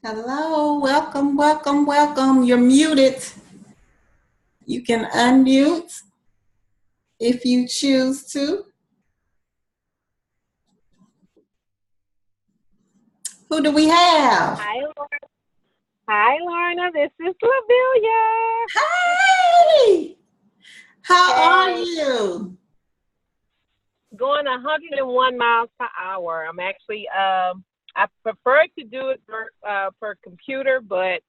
Hello, welcome, welcome, welcome. You're muted. You can unmute if you choose to. Who do we have? Hi, Lorna. Hi, Lorna. This is Lavilia. Hey! How are Hey, you? going 101 miles per hour. I'm actually, I prefer to do it per computer, but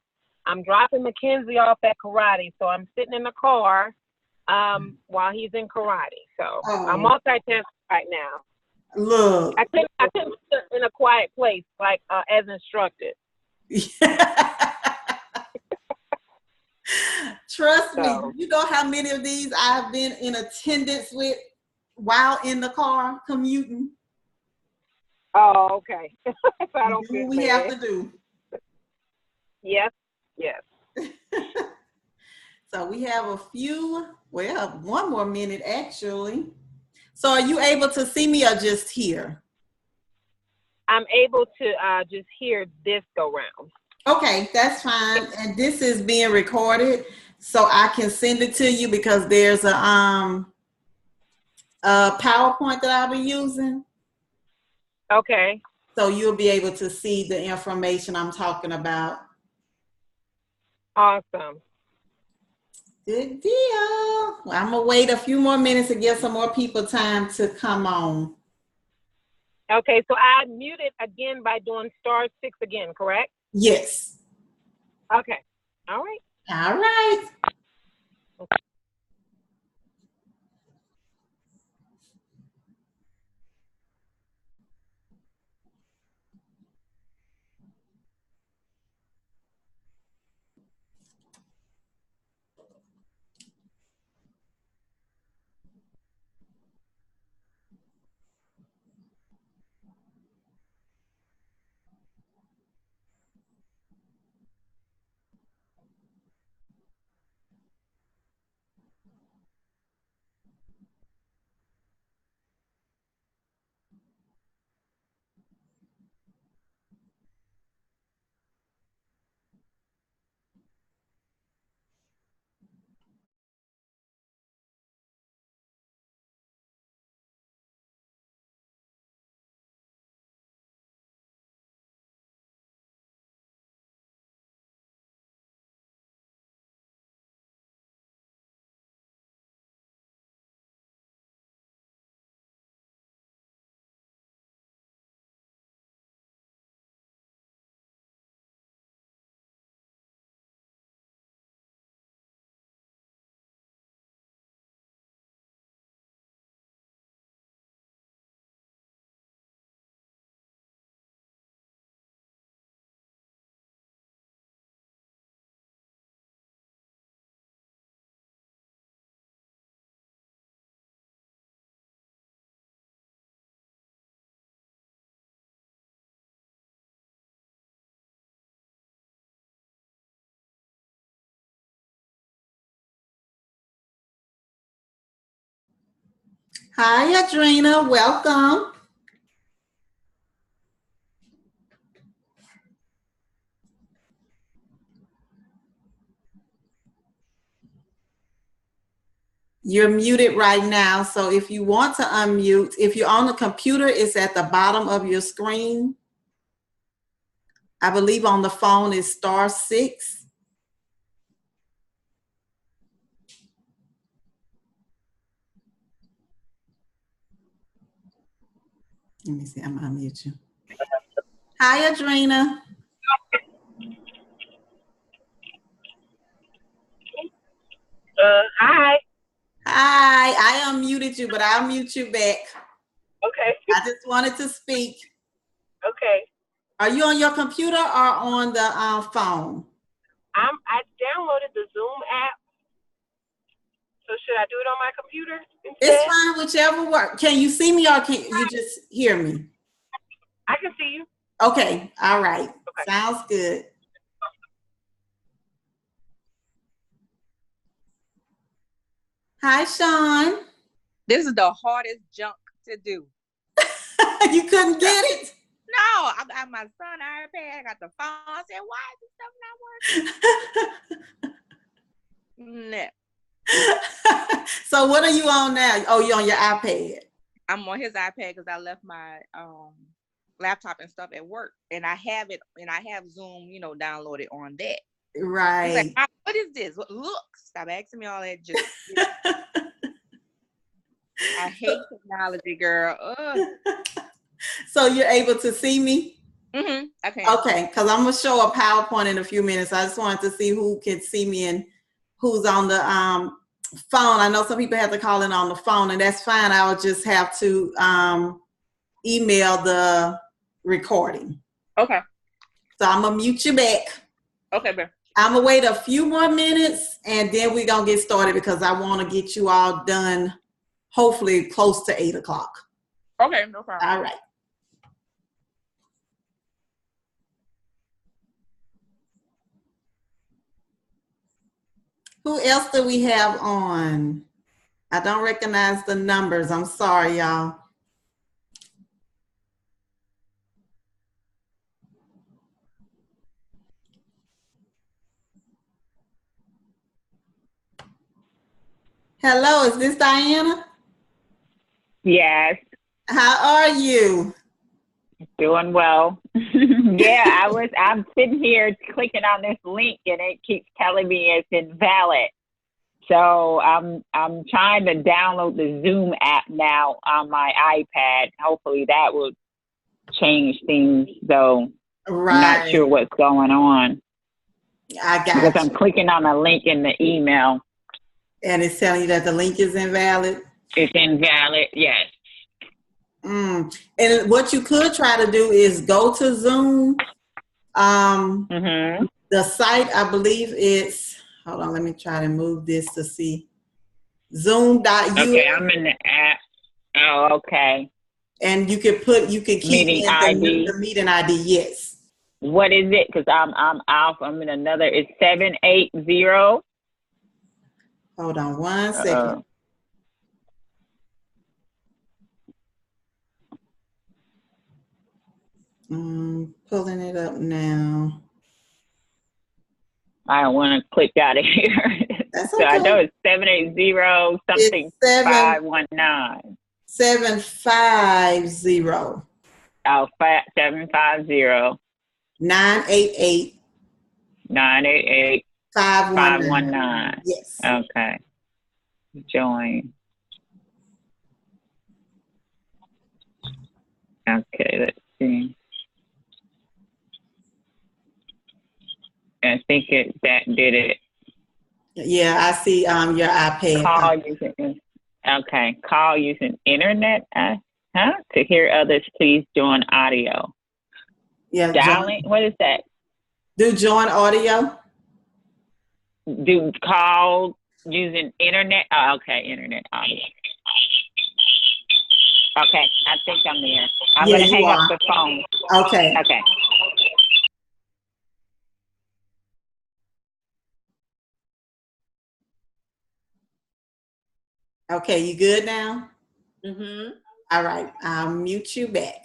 I'm dropping Mackenzie off at karate, so I'm sitting in the car while he's in karate. So I'm Oh, multitasking right now. look. I couldn't sit in a quiet place like as instructed. Trust me, So, you know how many of these I've been in attendance with while in the car commuting? oh, okay. So I We don't do feel what we have bad. to do. Yes, yes. So we have one more minute actually. So are you able to see me or just hear? I'm able to just hear this go round. Okay, that's fine. And this is being recorded, so I can send it to you because there's a PowerPoint that I'll be using. Okay. So you'll be able to see the information I'm talking about. Awesome. Good deal. Well, I'm gonna wait a few more minutes to give some more people time to come on. Okay, so I muted again by doing *6 again, correct? Yes. Okay. All right. All right. Hi, Adrena. Welcome. You're muted right now. So if you want to unmute, if you're on the computer, it's at the bottom of your screen. I believe on the phone is *6. Let me see. I'm gonna unmute you. Hi, Adrena. Hi. Hi. I unmuted you, but I'll mute you back. Okay. I just wanted to speak. Okay. Are you on your computer or on the phone? I downloaded the Zoom app. So should I do it on my computer It's instead? fine, whichever works. Can you see me or can you just hear me? I can see you. Okay. All right. Okay. Sounds good. Hi, Sean. This is the hardest junk to do. You couldn't get it? No, I got my son iPad. I got the phone. I said, why is this stuff not working? No. So what are you on now? Oh, you're on your iPad. I'm on his iPad because I left my laptop and stuff at work, and I have Zoom, downloaded on that. Right. He's like, what is this? Look, stop asking me all that. Just I hate technology, girl. So you're able to see me? Mm-hmm. Okay, because I'm gonna show a PowerPoint in a few minutes. I just wanted to see who can see me and who's on the phone. I know some people have to call in on the phone, and that's fine. I'll just have to email the recording. Okay. So I'm gonna mute you back. Okay, babe. I'm gonna wait a few more minutes, and then we're gonna get started because I want to get you all done, hopefully close to 8 o'clock. Okay, no problem. All right. Who else do we have on? I don't recognize the numbers. I'm sorry, y'all. Hello, is this Diana? Yes. How are you? Doing well. Yeah, I'm sitting here clicking on this link and it keeps telling me it's invalid. So I'm trying to download the Zoom app now on my iPad. Hopefully that will change things, though. Right. I'm not sure what's going on. I got Because you. I'm clicking on a link in the email. And it's telling you that the link is invalid? It's invalid, yes. And what you could try to do is go to Zoom. The site, I believe it's, hold on, let me try to move this to see. Zoom.us. Okay, I'm in the app. Oh, okay. And you can keep meeting ID. The meeting ID, yes. What is it? Because I'm off. I'm in another. It's 780. Hold on one second. Pulling it up now. I want to click out of here. That's okay. So I know it's 780 something 519. 750. Oh, 750. 988. 988. 519. Yes. Okay. Join. Okay, let's see. I think that did it. Yeah, I see your iPad. Call using internet. To hear others, please join audio. Yeah. Dialing. What is that? Do join audio. Do call using internet. Oh, okay, internet audio. Okay, I think I'm there. I'm gonna hang up the phone. Okay. Okay. Okay, you good now? Mm-hmm. All right, I'll mute you back.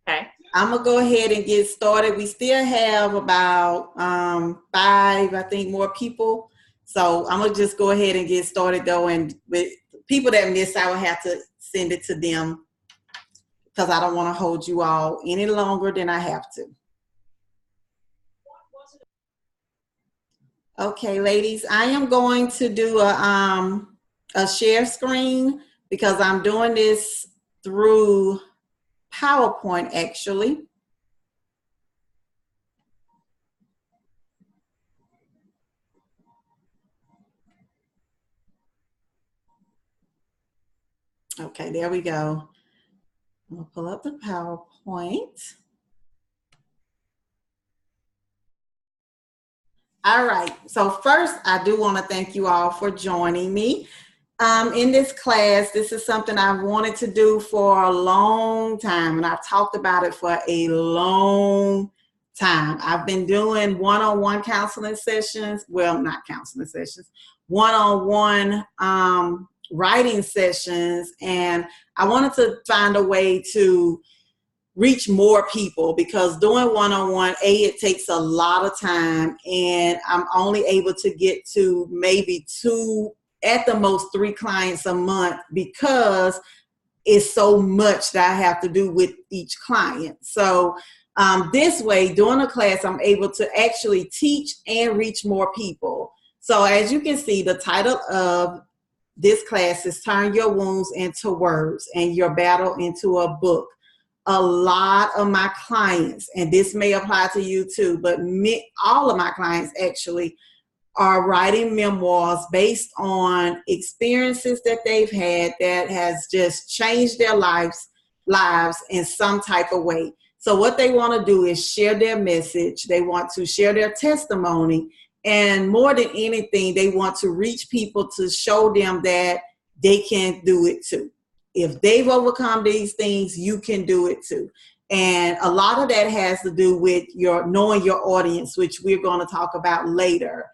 Okay. I'm gonna go ahead and get started. We still have about 5, I think, more people. So I'm gonna just go ahead and get started though. And with people that miss, I will have to send it to them because I don't want to hold you all any longer than I have to. Okay, ladies, I am going to do a share screen because I'm doing this through PowerPoint actually. Okay, there we go. I'm gonna pull up the PowerPoint. All right, so first I do want to thank you all for joining me. In this class, this is something I've wanted to do for a long time, and I've talked about it for a long time. I've been doing one-on-one counseling sessions, well, not counseling sessions, one-on-one writing sessions, and I wanted to find a way to reach more people, because doing one-on-one, it takes a lot of time, and I'm only able to get to maybe 2, at the most 3 clients a month, because it's so much that I have to do with each client. So this way, during a class, I'm able to actually teach and reach more people. So as you can see, the title of this class is Turn Your Wounds into Words and Your Battle into a Book. A lot of my clients, and this may apply to you too, but all of my clients actually are writing memoirs based on experiences that they've had that has just changed their lives in some type of way. So what they want to do is share their message. They want to share their testimony. And more than anything, they want to reach people to show them that they can do it too. If they've overcome these things, you can do it too. And a lot of that has to do with knowing your audience, which we're going to talk about later.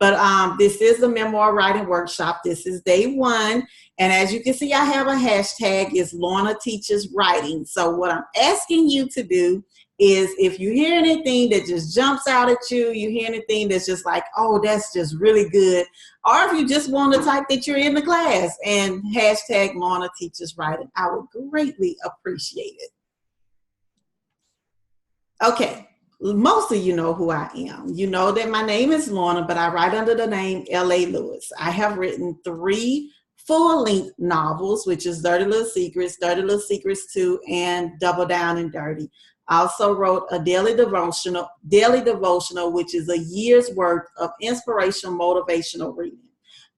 But this is a memoir writing workshop. This is day 1. And as you can see, I have a hashtag, is Lorna Teaches Writing. So what I'm asking you to do is, if you hear anything that just jumps out at you, you hear anything that's just like, oh, that's just really good, or if you just want to type that you're in the class and hashtag Lorna Teaches Writing, I would greatly appreciate it. Okay, most of you know who I am. You know that my name is Lorna, but I write under the name L.A. Lewis. I have written 3 full-length novels, which is Dirty Little Secrets, Dirty Little Secrets 2, and Double Down and Dirty. I also wrote a daily devotional, which is a year's worth of inspirational, motivational reading.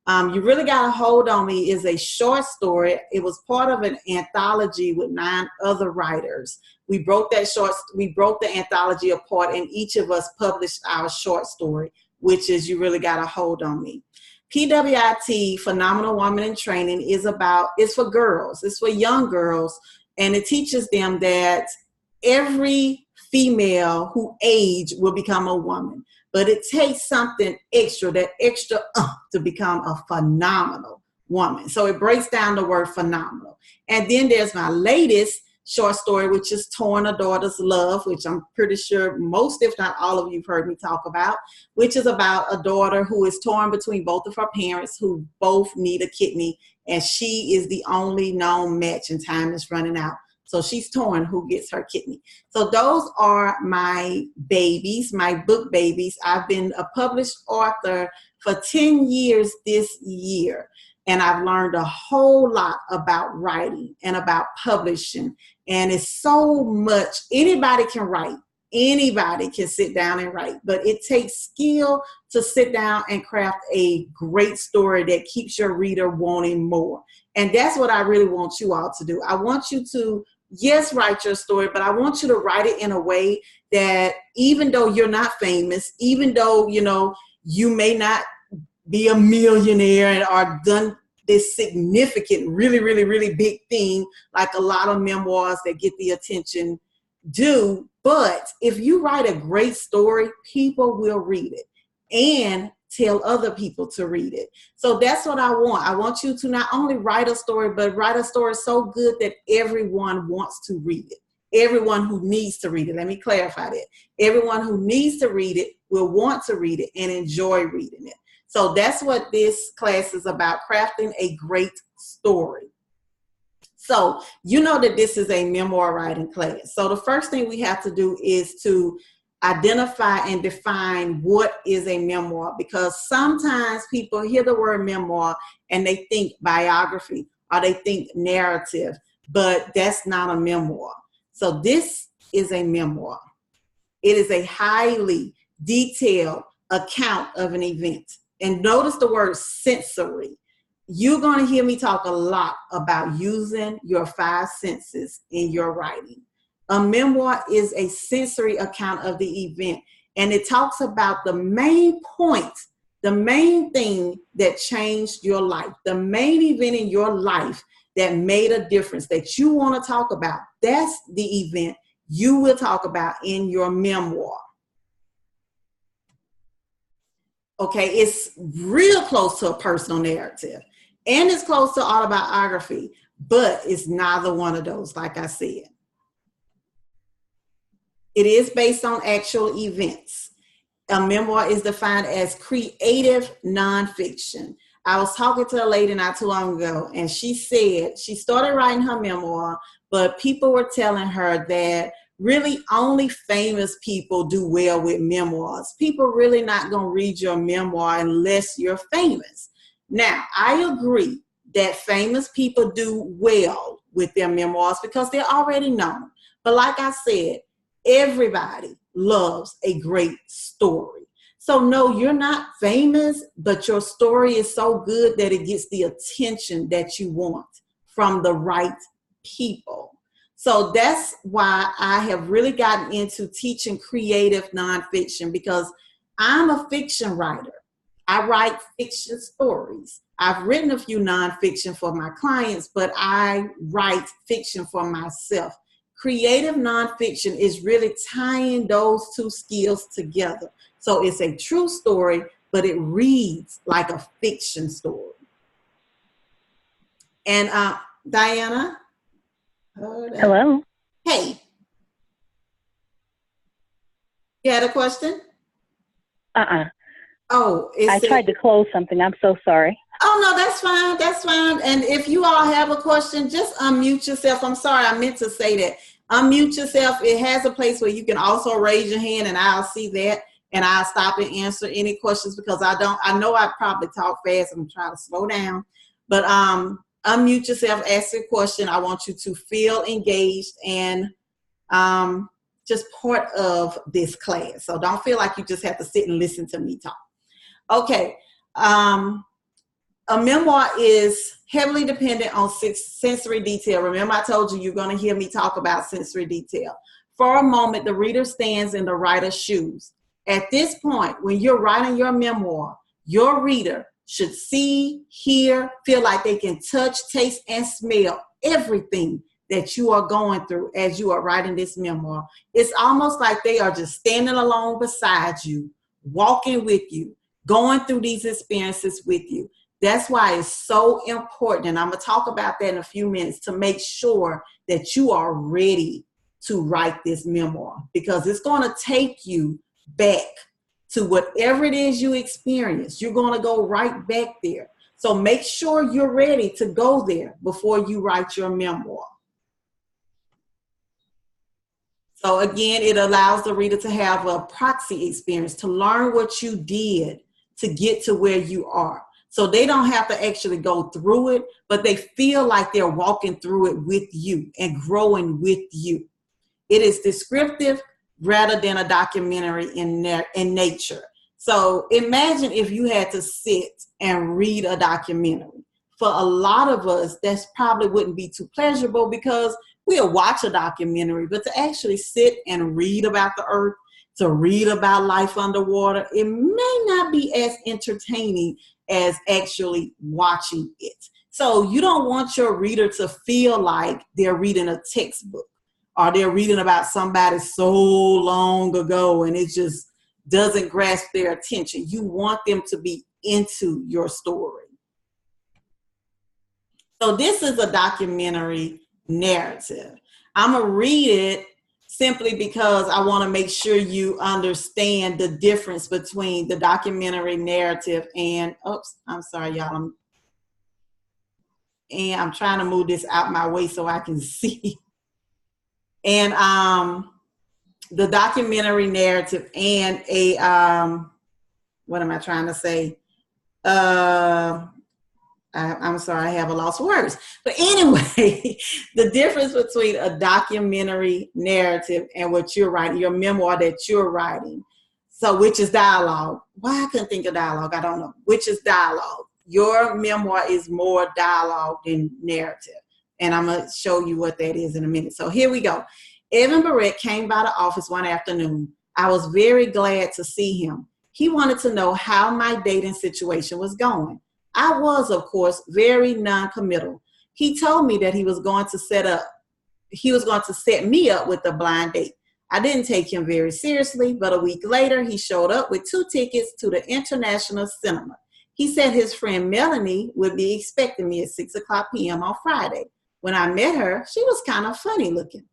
You Really Got a Hold on Me is a short story. It was part of an anthology with 9 other writers. We broke the anthology apart, and each of us published our short story, which is You Really Got a Hold on Me. PWIT, Phenomenal Woman in Training, it's for girls. It's for young girls, and it teaches them that every female who age will become a woman, but it takes something extra, to become a phenomenal woman. So it breaks down the word phenomenal. And then there's my latest short story, which is Torn, A Daughter's Love, which I'm pretty sure most, if not all of you, have heard me talk about, which is about a daughter who is torn between both of her parents, who both need a kidney, and she is the only known match, and time is running out. So she's torn who gets her kidney. So those are my babies, my book babies. I've been a published author for 10 years this year, and I've learned a whole lot about writing and about publishing. And it's so much. Anybody can write. Anybody can sit down and write, but it takes skill to sit down and craft a great story that keeps your reader wanting more. And that's what I really want you all to do. I want you to, yes, write your story, but I want you to write it in a way that, even though you're not famous, even though, you may not be a millionaire or done this significant, really, really, really big thing, like a lot of memoirs that get the attention do. But if you write a great story, people will read it and tell other people to read it. So that's what I want. I want you to not only write a story, but write a story so good that everyone wants to read it. Everyone who needs to read it. Let me clarify that. Everyone who needs to read it will want to read it and enjoy reading it. So that's what this class is about, crafting a great story. So you know that this is a memoir writing class. So the first thing we have to do is to identify and define what is a memoir, because sometimes people hear the word memoir and they think biography or they think narrative, but that's not a memoir. So this is a memoir. It is a highly detailed account of an event. And notice the word sensory. You're going to hear me talk a lot about using your 5 senses in your writing. A memoir is a sensory account of the event, and it talks about the main point, the main thing that changed your life, the main event in your life that made a difference that you want to talk about. That's the event you will talk about in your memoir. Okay, it's real close to a personal narrative, and it's close to autobiography, but it's neither one of those, like I said. It is based on actual events. A memoir is defined as creative nonfiction. I was talking to a lady not too long ago, and she said she started writing her memoir, but people were telling her that really only famous people do well with memoirs. People really not going to read your memoir unless you're famous. Now, I agree that famous people do well with their memoirs because they're already known. But like I said, everybody loves a great story. So no, you're not famous, but your story is so good that it gets the attention that you want from the right people. So that's why I have really gotten into teaching creative nonfiction, because I'm a fiction writer. I write fiction stories. I've written a few nonfiction for my clients, but I write fiction for myself. Creative nonfiction is really tying those two skills together. So it's a true story, but it reads like a fiction story. And Diana? Hello. Hey. You had a question? Oh, I tried to close something. I'm so sorry. Oh, no, that's fine. That's fine. And if you all have a question, just unmute yourself. I'm sorry, I meant to say that. Unmute yourself. It has a place where you can also raise your hand, and I'll see that, and I'll stop and answer any questions, because I know I probably talk fast. I'm trying to slow down. But unmute yourself, ask your question. I want you to feel engaged and just part of this class. So don't feel like you just have to sit and listen to me talk. Okay. A memoir is heavily dependent on sensory detail. Remember, I told you you're going to hear me talk about sensory detail. For a moment, the reader stands in the writer's shoes. At this point, when you're writing your memoir, your reader should see, hear, feel like they can touch, taste, and smell everything that you are going through as you are writing this memoir. It's almost like they are just standing along beside you, walking with you, going through these experiences with you. That's why it's so important, and I'm going to talk about that in a few minutes, to make sure that you are ready to write this memoir, because it's going to take you back to whatever it is you experienced. You're going to go right back there. So make sure you're ready to go there before you write your memoir. So again, it allows the reader to have a proxy experience, to learn what you did to get to where you are. So they don't have to actually go through it, but they feel like they're walking through it with you and growing with you. It is descriptive rather than a documentary in nature. So imagine if you had to sit and read a documentary. For a lot of us, that probably wouldn't be too pleasurable, because we'll watch a documentary, but to actually sit and read about the earth, to read about life underwater, it may not be as entertaining as actually watching it. So you don't want your reader to feel like they're reading a textbook, or they're reading about somebody so long ago and it just doesn't grasp their attention. You want them to be into your story. So this is a documentary narrative. I'm going to read it simply because I want to make sure you understand the difference between the documentary narrative and, oops, I'm sorry, y'all. I'm trying to move this out my way so I can see. And the documentary narrative and a, what am I trying to say? I'm sorry, I have a loss of words. But anyway, the difference between a documentary narrative and what you're writing, your memoir that you're writing, so which is dialogue. Why I couldn't think of dialogue, I don't know. Which is dialogue. Your memoir is more dialogue than narrative. And I'm going to show you what that is in a minute. So here we go. Evan Barrett came by the office one afternoon. I was very glad to see him. He wanted to know how my dating situation was going. I was, of course, very non-committal. He told me that he was going to set me up with a blind date. I didn't take him very seriously, but a week later, he showed up with 2 tickets to the International Cinema. He said his friend Melanie would be expecting me at 6:00 p.m. on Friday. When I met her, she was kind of funny looking.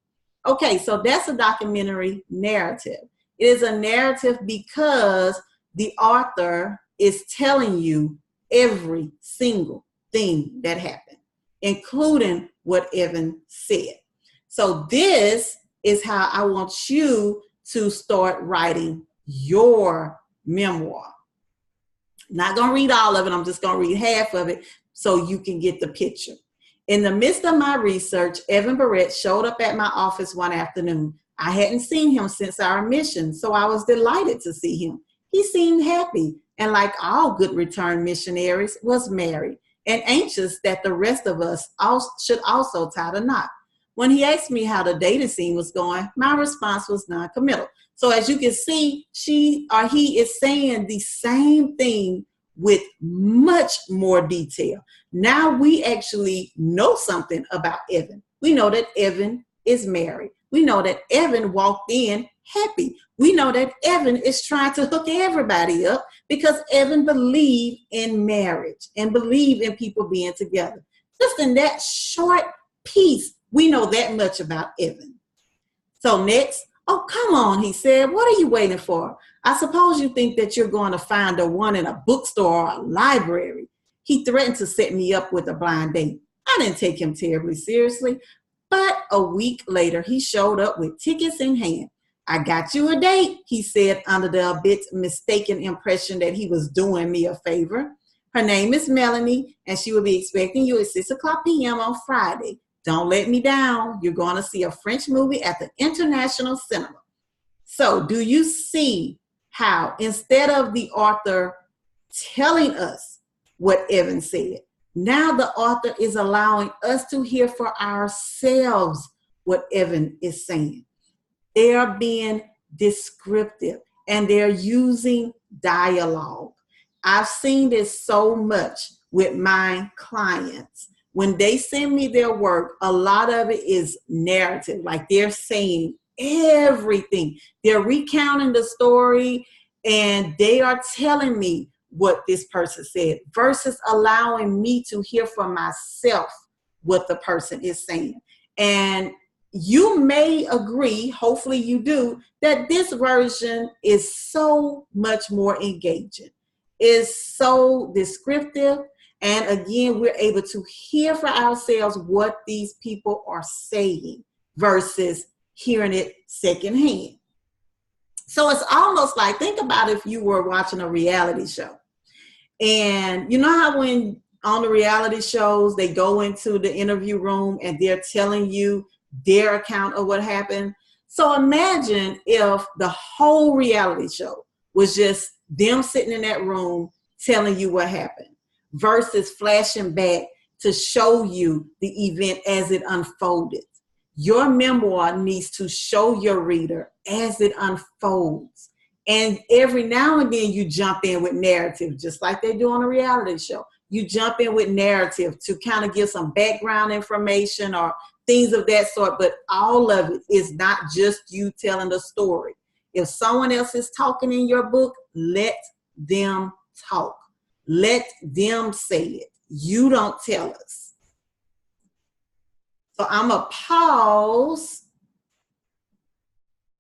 Okay, so that's a documentary narrative. It is a narrative because the author is telling you every single thing that happened, including what Evan said. So this is how I want you to start writing your memoir. Not going to read all of it. I'm just going to read half of it so you can get the picture. In the midst of my research, Evan Barrett showed up at my office one afternoon. I hadn't seen him since our mission, so I was delighted to see him. He seemed happy and, like all good return missionaries, was married and anxious that the rest of us should also tie the knot. When he asked me how the dating scene was going, my response was non-committal. So as you can see, she or he is saying the same thing with much more detail. Now we actually know something about Evan. We know that Evan is married. We know that Evan walked in happy. We know that Evan is trying to hook everybody up because Evan believed in marriage and believed in people being together. Just in that short piece, we know that much about Evan. So next, oh, come on, he said, what are you waiting for? I suppose you think that you're going to find the one in a bookstore or a library. He threatened to set me up with a blind date. I didn't take him terribly seriously, but a week later, he showed up with tickets in hand. I got you a date, he said, under the a bit mistaken impression that he was doing me a favor. Her name is Melanie, and she will be expecting you at 6:00 p.m. on Friday. Don't let me down. You're going to see a French movie at the International Cinema. So do you see how instead of the author telling us what Evan said, now the author is allowing us to hear for ourselves what Evan is saying. They are being descriptive and they're using dialogue. I've seen this so much with my clients. When they send me their work, a lot of it is narrative, like they're saying everything. They're recounting the story and they are telling me what this person said versus allowing me to hear for myself what the person is saying. And you may agree, hopefully you do, that this version is so much more engaging. It's so descriptive. And again, we're able to hear for ourselves what these people are saying versus hearing it secondhand. So it's almost like, think about if you were watching a reality show. And you know how when on the reality shows, they go into the interview room and they're telling you their account of what happened. So imagine if the whole reality show was just them sitting in that room telling you what happened versus flashing back to show you the event as it unfolded. Your memoir needs to show your reader as it unfolds. And every now and then you jump in with narrative, just like they do on a reality show. You jump in with narrative to kind of give some background information or things of that sort, but all of it is not just you telling the story. If someone else is talking in your book, let them talk. Let them say it. You don't tell us. So I'm going to pause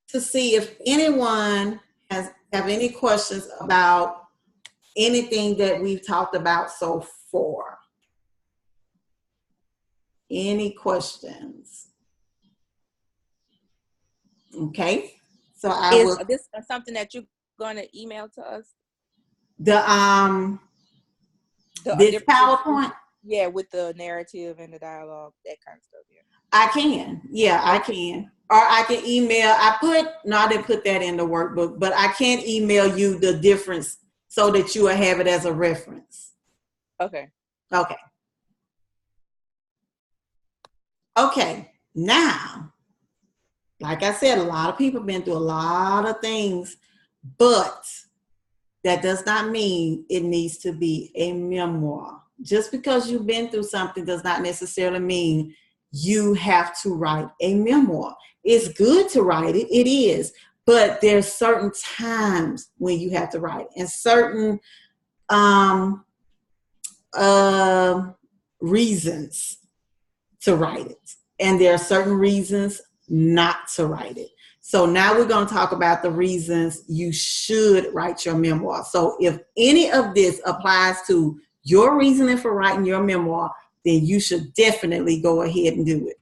to see if anyone have any questions about anything that we've talked about so far. Any questions? Okay. So Is this something that you're going to email to us? This PowerPoint? Yeah, with the narrative and the dialogue, that kind of stuff. Yeah. I can. Yeah, I can. Or I can email. I didn't put that in the workbook, but I can email you the difference so that you will have it as a reference. Okay. Okay. Okay. Now, like I said, a lot of people have been through a lot of things, but that does not mean it needs to be a memoir. Just because you've been through something does not necessarily mean you have to write a memoir. It's good to write it. It is. But there's certain times when you have to write and certain reasons to write it. And there are certain reasons not to write it. So now we're going to talk about the reasons you should write your memoir. So if any of this applies to your reasoning for writing your memoir, then you should definitely go ahead and do it.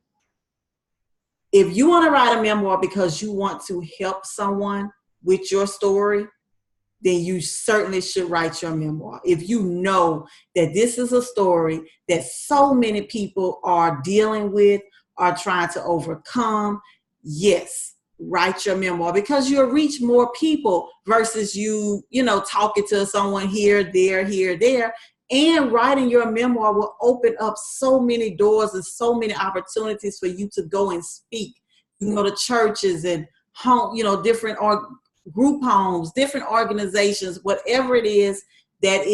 If you want to write a memoir because you want to help someone with your story, then you certainly should write your memoir. If you know that this is a story that so many people are dealing with, are trying to overcome, yes, write your memoir, because you'll reach more people versus you talking to someone here, there. And writing your memoir will open up so many doors and so many opportunities for you to go and speak. You can go to churches and home, different group homes, different organizations, whatever it is that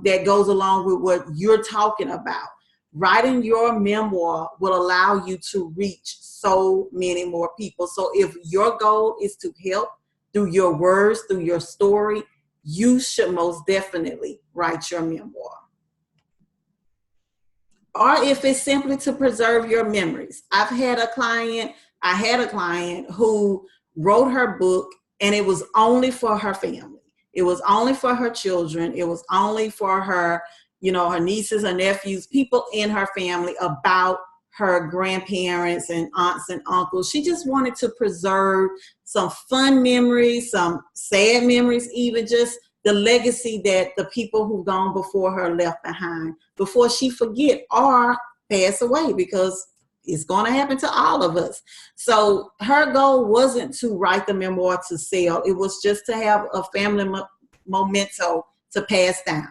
that goes along with what you're talking about. Writing your memoir will allow you to reach so many more people. So if your goal is to help through your words, through your story, you should most definitely write your memoir. Or if it's simply to preserve your memories. I had a client who wrote her book, and it was only for her family. It was only for her children. It was only for her, her nieces and nephews, people in her family, about her grandparents and aunts and uncles. She just wanted to preserve some fun memories, some sad memories, even just the legacy that the people who've gone before her left behind before she forget or pass away, because it's going to happen to all of us. So her goal wasn't to write the memoir to sell. It was just to have a family memento to pass down.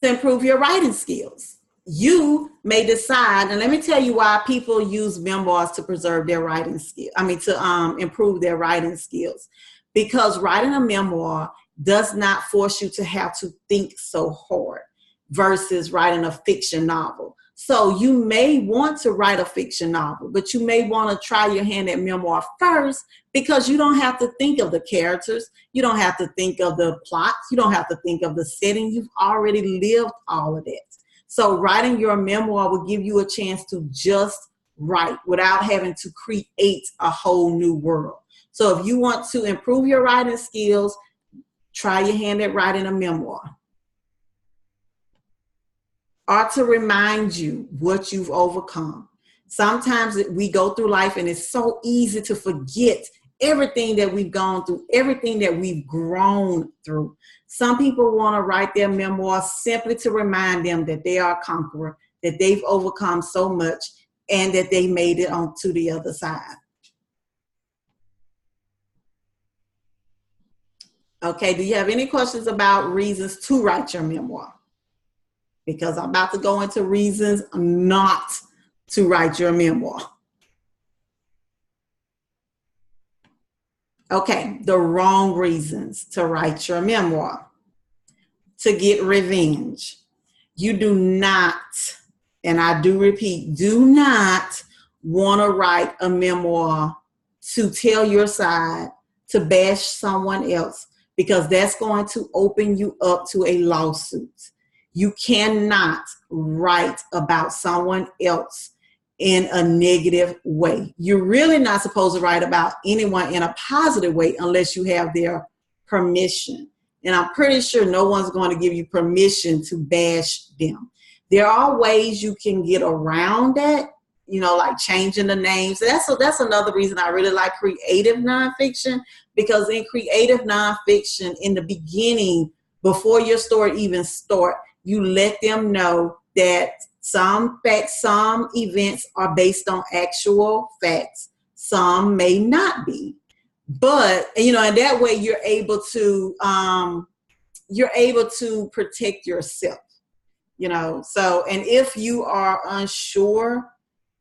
To improve your writing skills. You may decide, and let me tell you why people use memoirs to preserve their writing skill. To improve their writing skills. Because writing a memoir does not force you to have to think so hard versus writing a fiction novel. So you may want to write a fiction novel, but you may want to try your hand at memoir first, because you don't have to think of the characters. You don't have to think of the plots. You don't have to think of the setting. You've already lived all of that. So writing your memoir will give you a chance to just write without having to create a whole new world. So if you want to improve your writing skills, try your hand at writing a memoir. Or to remind you what you've overcome. Sometimes we go through life and it's so easy to forget everything that we've gone through, everything that we've grown through. Some people want to write their memoir simply to remind them that they are a conqueror, that they've overcome so much, and that they made it on to the other side. Okay, do you have any questions about reasons to write your memoir? Because I'm about to go into reasons not to write your memoir. Okay, the wrong reasons to write your memoir. To get revenge. You do not, and I do repeat, do not want to write a memoir to tell your side, to bash someone else, because that's going to open you up to a lawsuit. You cannot write about someone else in a negative way. You're really not supposed to write about anyone in a positive way unless you have their permission. And I'm pretty sure no one's going to give you permission to bash them. There are ways you can get around that, like changing the names. That's another reason I really like creative nonfiction, because in creative nonfiction, in the beginning, before your story even starts, you let them know that some facts, some events are based on actual facts. Some may not be. But, and that way you're able to protect yourself, So, and if you are unsure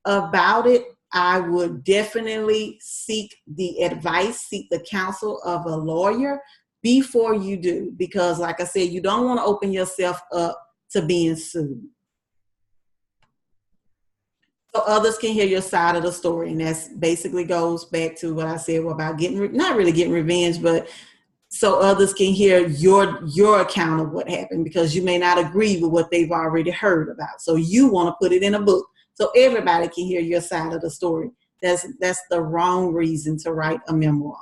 about it, I would definitely seek the counsel of a lawyer before you do, because like I said, you don't want to open yourself up to being sued. So others can hear your side of the story. And that basically goes back to what I said about not really getting revenge, but so others can hear your account of what happened, because you may not agree with what they've already heard about. So you want to put it in a book so everybody can hear your side of the story. That's the wrong reason to write a memoir.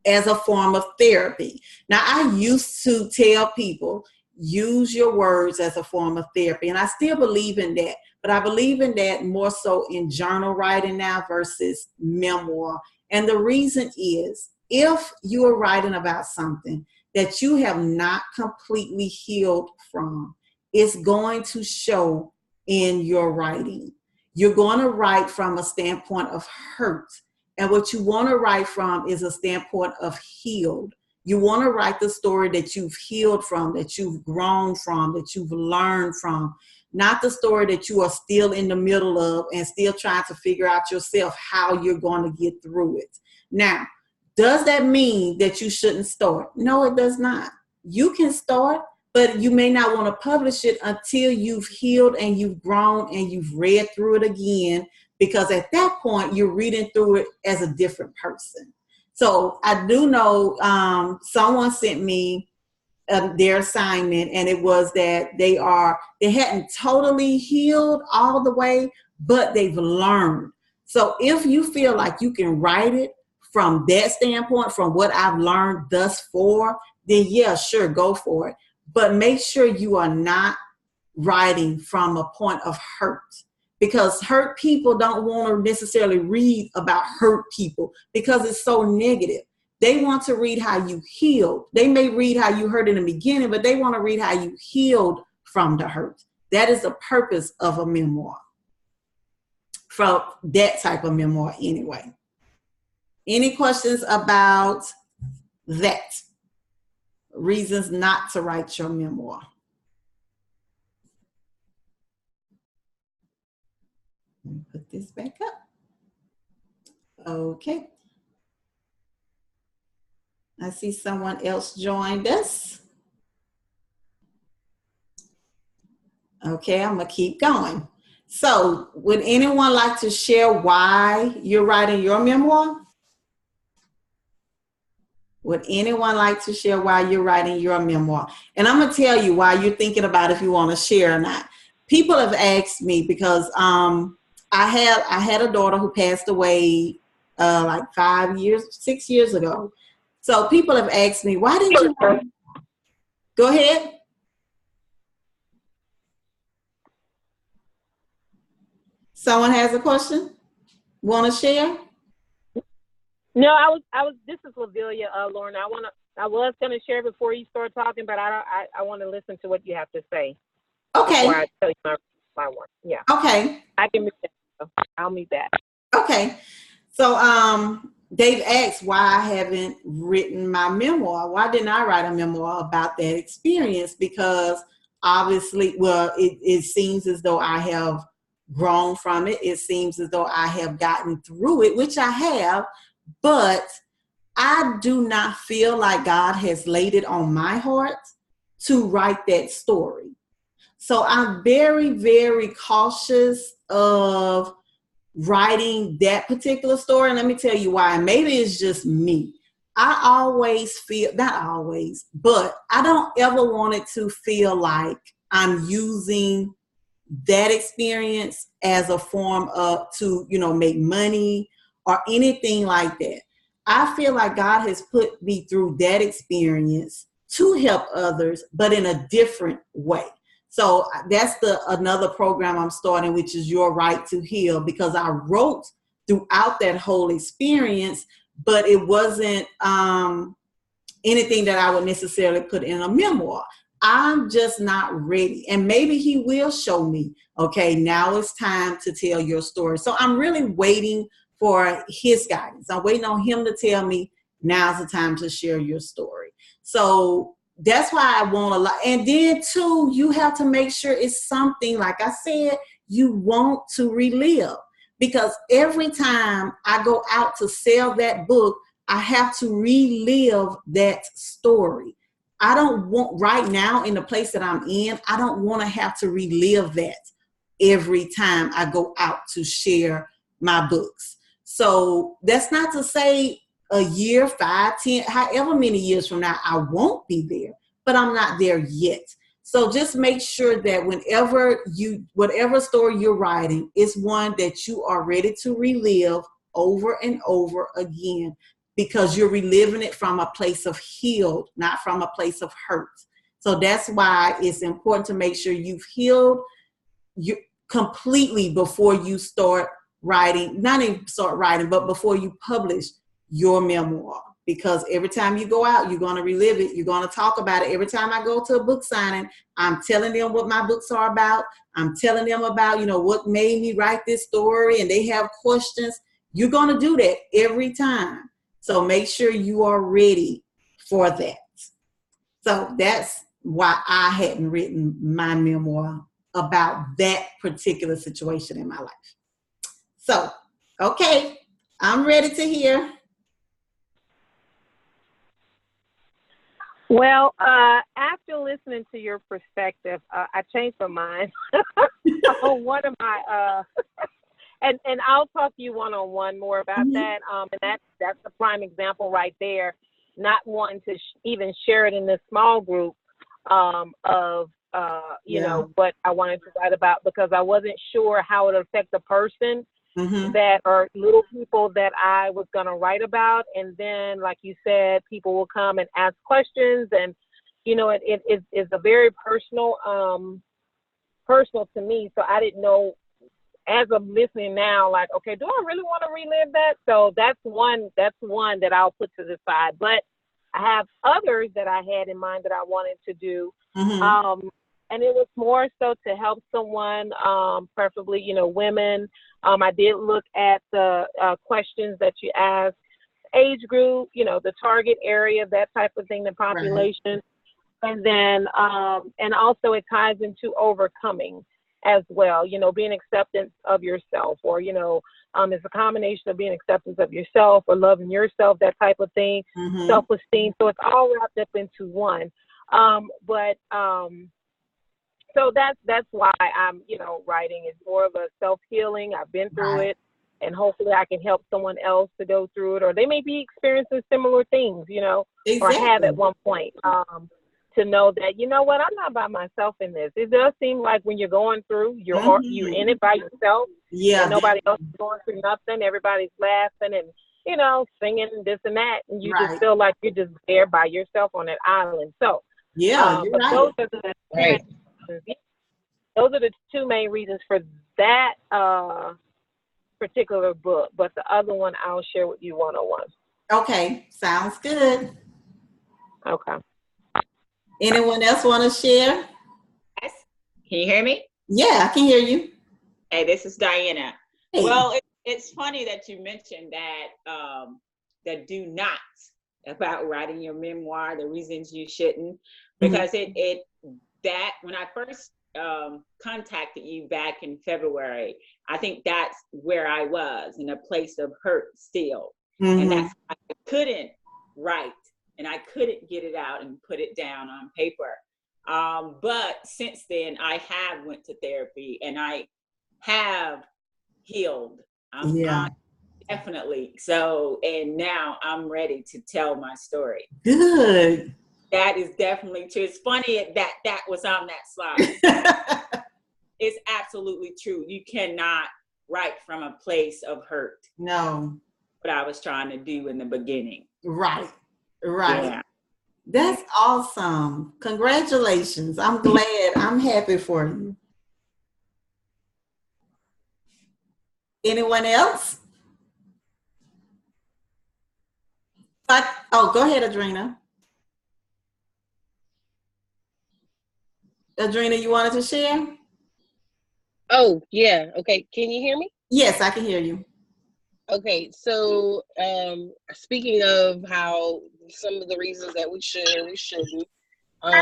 As a form of therapy. Now, I used to tell people, use your words as a form of therapy. And I still believe in that, but I believe in that more so in journal writing now versus memoir. And the reason is, if you are writing about something that you have not completely healed from, it's going to show in your writing. You're going to write from a standpoint of hurt. And what you want to write from is a standpoint of healed. You want to write the story that you've healed from, that you've grown from, that you've learned from, not the story that you are still in the middle of and still trying to figure out yourself how you're going to get through it. Now, does that mean that you shouldn't start? No, it does not. You can start, but you may not want to publish it until you've healed and you've grown and you've read through it again, because at that point, you're reading through it as a different person. So I do know someone sent me their assignment, and it was that they hadn't totally healed all the way, but they've learned. So if you feel like you can write it from that standpoint, from what I've learned thus far, then yeah, sure, go for it. But make sure you are not writing from a point of hurt, because hurt people don't want to necessarily read about hurt people because it's so negative. They want to read how you healed. They may read how you hurt in the beginning, but they want to read how you healed from the hurt. That is the purpose of a memoir, from that type of memoir anyway. Any questions about that? Reasons not to write your memoir. Let me put this back up. Okay. I see someone else joined us. Okay, I'm gonna keep going. So, would anyone like to share why you're writing your memoir? Would anyone like to share why you're writing your memoir? And I'm gonna tell you why you're thinking about if you want to share or not. People have asked me because I had a daughter who passed away like 6 years ago. So people have asked me, why didn't you write? Go ahead. Someone has a question? Want to share? No, I was. This is Lavilia, Lorna. I was gonna share before you start talking, but I want to listen to what you have to say. Okay. Before I tell you my work. Yeah. Okay. I can meet that. I'll meet that. Okay. So they've asked why I haven't written my memoir. Why didn't I write a memoir about that experience? Because obviously, well, it seems as though I have grown from it. It seems as though I have gotten through it, which I have, but I do not feel like God has laid it on my heart to write that story. So I'm very, very cautious of writing that particular story. And let me tell you why. Maybe it's just me. I always feel, not always, but I don't ever want it to feel like I'm using that experience as a form of to, make money or anything like that. I feel like God has put me through that experience to help others, but in a different way. So that's another program I'm starting, which is Your Right to Heal, because I wrote throughout that whole experience, but it wasn't anything that I would necessarily put in a memoir. I'm just not ready. And maybe he will show me, okay, now it's time to tell your story. So I'm really waiting for his guidance. I'm waiting on him to tell me now's the time to share your story. So that's why I want a lot. And then too, you have to make sure it's something, like I said, you want to relive. Because every time I go out to sell that book, I have to relive that story. I don't want, right now in the place that I'm in, I don't want to have to relive that every time I go out to share my books. So that's not to say a year, 5, 10, however many years from now, I won't be there, but I'm not there yet. So just make sure that whatever story you're writing is one that you are ready to relive over and over again, because you're reliving it from a place of healed, not from a place of hurt. So that's why it's important to make sure you've healed you completely before you start writing, not even start writing, but before you publish your memoir. Because every time you go out, you're going to relive it. You're going to talk about it. Every time I go to a book signing, I'm telling them what my books are about. I'm telling them about, what made me write this story, and they have questions. You're going to do that every time. So make sure you are ready for that. So that's why I hadn't written my memoir about that particular situation in my life. So, okay, I'm ready to hear. Well, after listening to your perspective, I changed my mind on one of my, and I'll talk to you one-on-one more about that. And that's a prime example right there. Not wanting to even share it in this small group of what I wanted to write about, because I wasn't sure how it would affect the person that are little people that I was going to write about. And then, like you said, people will come and ask questions, and it is a very personal to me. So I didn't know, as I'm listening now, like, okay, do I really want to relive that? So that's one that I'll put to the side. But I have others that I had in mind that I wanted to do. And it was more so to help someone, preferably, women. I did look at the questions that you asked, age group, the target area, that type of thing, the population. Right. And then, and also it ties into overcoming as well, being acceptance of yourself, or, it's a combination of being acceptance of yourself or loving yourself, that type of thing, self-esteem. So it's all wrapped up into one. So that's why I'm, writing is more of a self-healing. I've been through it, and hopefully I can help someone else to go through it, or they may be experiencing similar things, or have at one point, to know that, what, I'm not by myself in this. It does seem like when you're going through, you're in it by yourself. Yeah. And nobody else is going through nothing. Everybody's laughing and, singing and this and that. And you just feel like you're just there by yourself on that island. So, yeah, you're right. Those are the two main reasons for that particular book. But the other one I'll share with you one-on-one. Okay, sounds good. Okay. Anyone else want to share? Yes. Can you hear me? Yeah, I can hear you. Hey, this is Diana. Hey. Well, it's funny that you mentioned that the do not about writing your memoir, the reasons you shouldn't, because that when I first contacted you back in February, I think that's where I was, in a place of hurt still. And that's why I couldn't write, and I couldn't get it out and put it down on paper. But since then, I have went to therapy, and I have healed. I'm definitely. So, and now I'm ready to tell my story. Good. That is definitely true. It's funny that was on that slide. It's absolutely true. You cannot write from a place of hurt. No. What I was trying to do in the beginning. Right. Yeah. That's awesome. Congratulations. I'm glad. I'm happy for you. Anyone else? Go ahead, Adrena. Adrena, you wanted to share? Oh, yeah. Okay. Can you hear me? Yes, I can hear you. Okay. So, speaking of how some of the reasons that we should or we shouldn't, of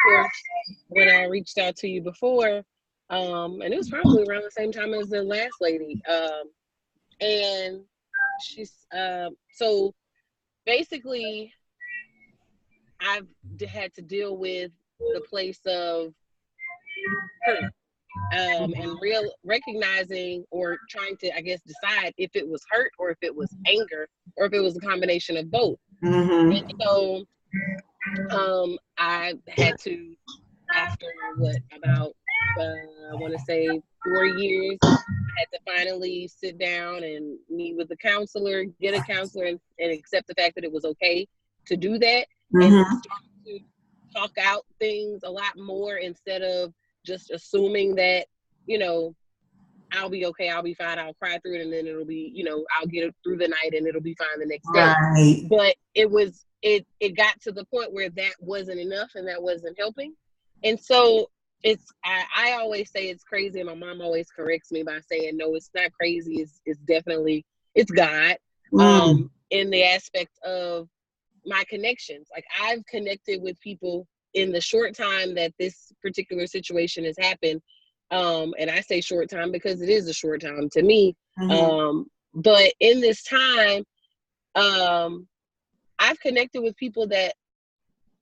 course, when I reached out to you before, and it was probably around the same time as the last lady, and she's, so basically, I've had to deal with the place of hurt, and recognizing or trying to, I guess, decide if it was hurt or if it was anger or if it was a combination of both. And so I had to after about I want to say 4 years, I had to finally sit down and meet with a counselor, get a counselor, and accept the fact that it was okay to do that, and start to talk out things a lot more instead of just assuming that, you know, I'll be okay, I'll be fine, I'll cry through it, and then it'll be, you know, I'll get it through the night and it'll be fine the next day. Right. But it got to the point where that wasn't enough and that wasn't helping. And so I always say it's crazy, and my mom always corrects me by saying, no, it's not crazy, it's definitely, it's God. In the aspect of my connections. Like, I've connected with people in the short time that this particular situation has happened. And I say short time because it is a short time to me. But in this time, I've connected with people that,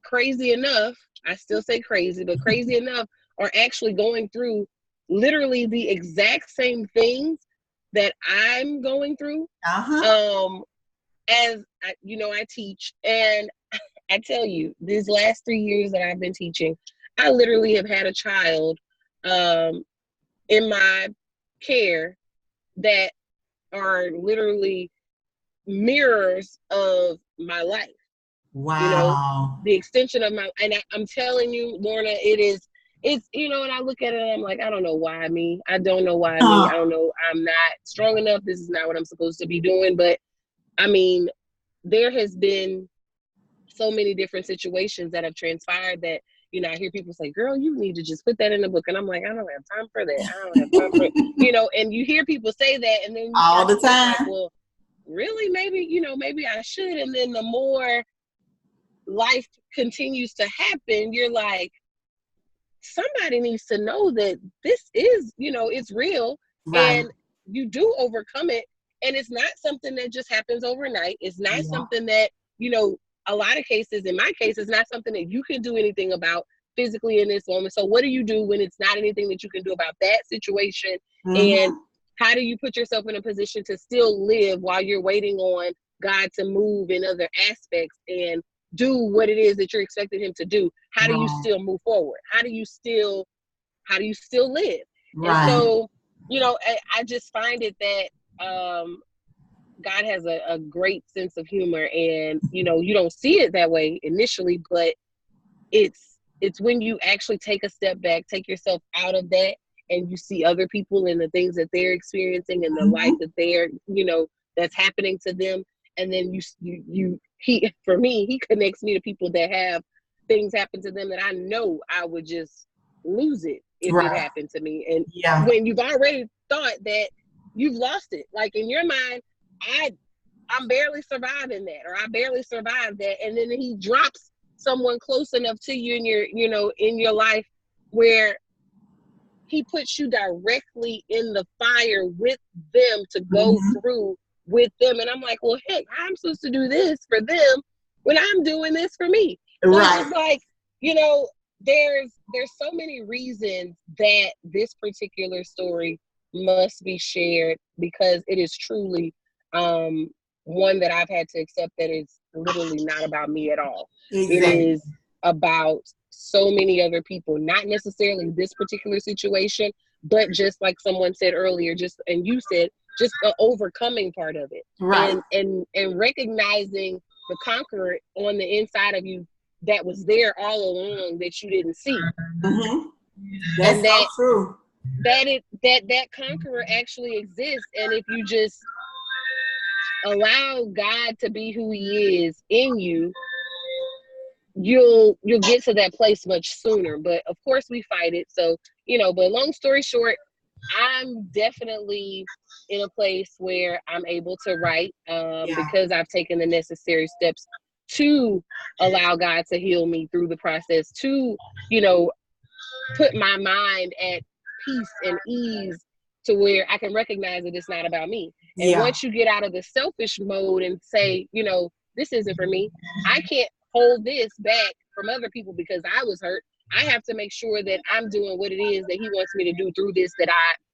crazy enough, I still say crazy, but crazy enough, are actually going through literally the exact same things that I'm going through. As I teach, and I tell you, these last 3 years that I've been teaching, I literally have had a child in my care that are literally mirrors of my life. Wow. You know, the extension of my, and I'm telling you, Lorna, it's, you know, and I look at it and I'm like, I don't know why me. I don't know why me. I don't know. I'm not strong enough. This is not what I'm supposed to be doing. But I mean, there has been so many different situations that have transpired that, you know, I hear people say, girl, you need to just put that in the book. And I'm like, I don't have time for that. I don't have time for it. You know, and you hear people say that, and then you all the time. Like, well, really, maybe I should. And then the more life continues to happen, you're like, somebody needs to know that this is, you know, it's real. Right. And you do overcome it. And it's not something that just happens overnight. It's not something that, you know, a lot of cases, in my case, it's not something that you can do anything about physically in this moment. So what do you do when it's not anything that you can do about that situation? And how do you put yourself in a position to still live while you're waiting on God to move in other aspects and do what it is that you're expecting him to do? How do you still move forward? How do you still live? Right. And so, you know, I just find it that God has a great sense of humor, and, you know, you don't see it that way initially, but it's when you actually take a step back, take yourself out of that, and you see other people and the things that they're experiencing and the life that they're, you know, that's happening to them. And then he connects me to people that have things happen to them that I know I would just lose it if it happened to me. And when you've already thought that you've lost it, like in your mind, I'm barely surviving that, or I barely survived that. And then he drops someone close enough to you in your, you know, in your life where he puts you directly in the fire with them to go through with them. And I'm like, well, heck, I'm supposed to do this for them when I'm doing this for me. So it's like, you know, there's so many reasons that this particular story must be shared, because it is truly one that I've had to accept that is literally not about me at all. Exactly. It is about so many other people, not necessarily this particular situation, but just like someone said earlier, and you said, just the overcoming part of it. Right. And recognizing the conqueror on the inside of you that was there all along that you didn't see. That's and so true. That conqueror actually exists. And if you just allow God to be who he is in you, you'll get to that place much sooner. But of course we fight it. So, you know, but long story short, I'm definitely in a place where I'm able to write because I've taken the necessary steps to allow God to heal me through the process, to, you know, put my mind at peace and ease to where I can recognize that it's not about me. And once you get out of the selfish mode and say, you know, this isn't for me, I can't hold this back from other people because I was hurt. I have to make sure that I'm doing what it is that he wants me to do through this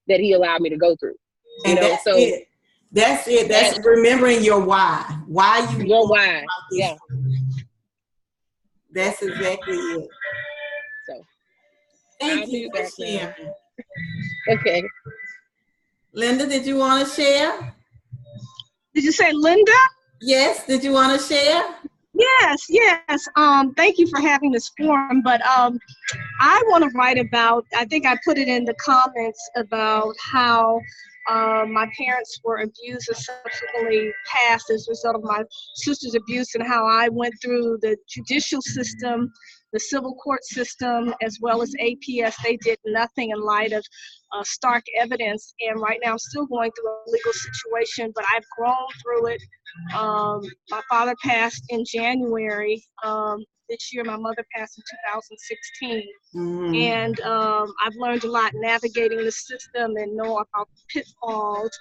that he allowed me to go through. You know, that's it. That's it. That's remembering your why. Why you your why. Yeah. That's exactly it. So Thank you for sharing. Okay. Linda, did you want to share? Did you say Linda? Yes, did you want to share? Yes, yes. Thank you for having this forum. But I want to write about, I think I put it in the comments about how my parents were abused and subsequently passed as a result of my sister's abuse, and how I went through the judicial system, the civil court system, as well as APS. They did nothing in light of stark evidence. And right now I'm still going through a legal situation, but I've grown through it. My father passed in January this year. My mother passed in 2016. And I've learned a lot navigating the system and know about pitfalls.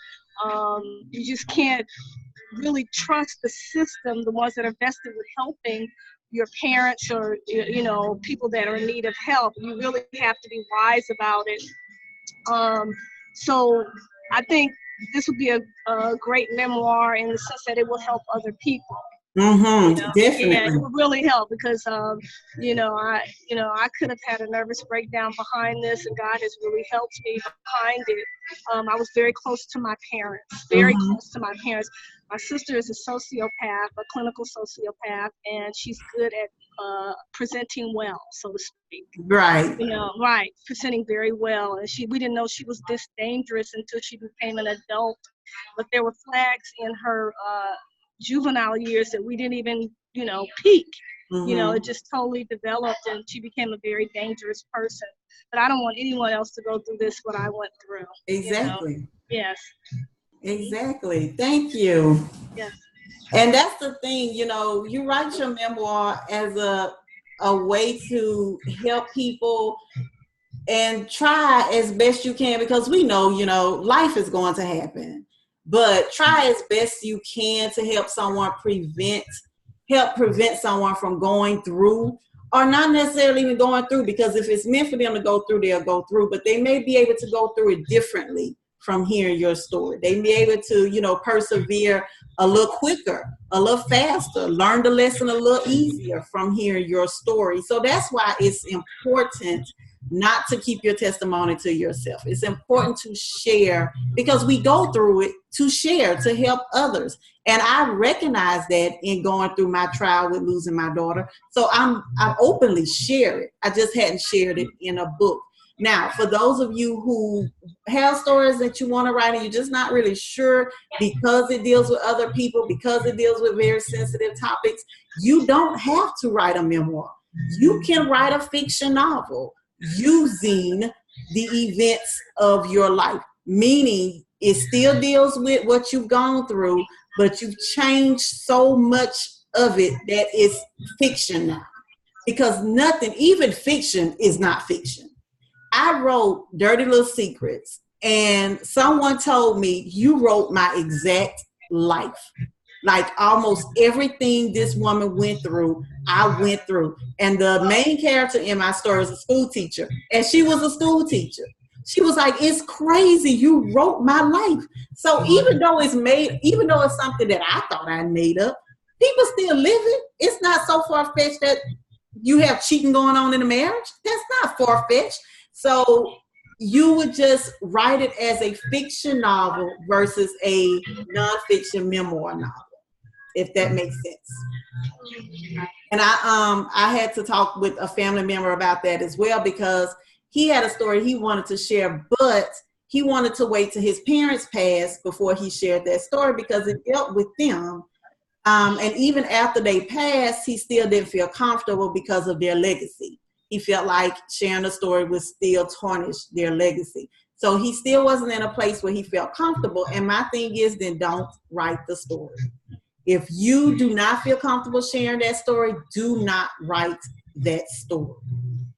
You just can't really trust the system, the ones that are vested with helping your parents or, you know, people that are in need of help. You really have to be wise about it. So I think this would be a great memoir in the sense that it will help other people. Definitely. Yeah, it would really help because you know, I could have had a nervous breakdown behind this, and God has really helped me behind it. I was very close to my parents, very close to my parents. My sister is a sociopath, a clinical sociopath, and she's good at presenting well, so to speak. Right. You know, right, presenting very well. And we didn't know she was this dangerous until she became an adult. But there were flags in her juvenile years that we didn't even, you know, peak. You know, it just totally developed, and she became a very dangerous person. But I don't want anyone else to go through this, what I went through. Exactly. You know? Yes. Exactly. Thank you. Yes. And that's the thing, you know, you write your memoir as a way to help people and try as best you can, because we know, you know, life is going to happen, but try as best you can to help someone prevent someone from going through, or not necessarily even going through, because if it's meant for them to go through, they'll go through, but they may be able to go through it differently from hearing your story. They may be able to, you know, persevere a little quicker, a little faster, learn the lesson a little easier from hearing your story. So that's why it's important not to keep your testimony to yourself. It's important to share, because we go through it to share, to help others. And I recognize that in going through my trial with losing my daughter. So I openly share it. I just hadn't shared it in a book. Now, for those of you who have stories that you want to write and you're just not really sure, because it deals with other people, because it deals with very sensitive topics, you don't have to write a memoir. You can write a fiction novel using the events of your life, meaning it still deals with what you've gone through, but you've changed so much of it that it's fiction now. Because nothing, even fiction, is not fiction. I wrote Dirty Little Secrets, and someone told me, you wrote my exact life. Like almost everything this woman went through, I went through. And the main character in my story is a school teacher, and she was a school teacher. She was like, it's crazy, you wrote my life. So even though it's something that I thought I made up, people still live it. It's not so far-fetched that you have cheating going on in a marriage. That's not far-fetched. So you would just write it as a fiction novel versus a nonfiction memoir novel, if that makes sense. And I had to talk with a family member about that as well, because he had a story he wanted to share, but he wanted to wait till his parents passed before he shared that story, because it dealt with them. And even after they passed, he still didn't feel comfortable because of their legacy. He felt like sharing the story would still tarnish their legacy. So he still wasn't in a place where he felt comfortable. And my thing is, then don't write the story. If you do not feel comfortable sharing that story, do not write that story.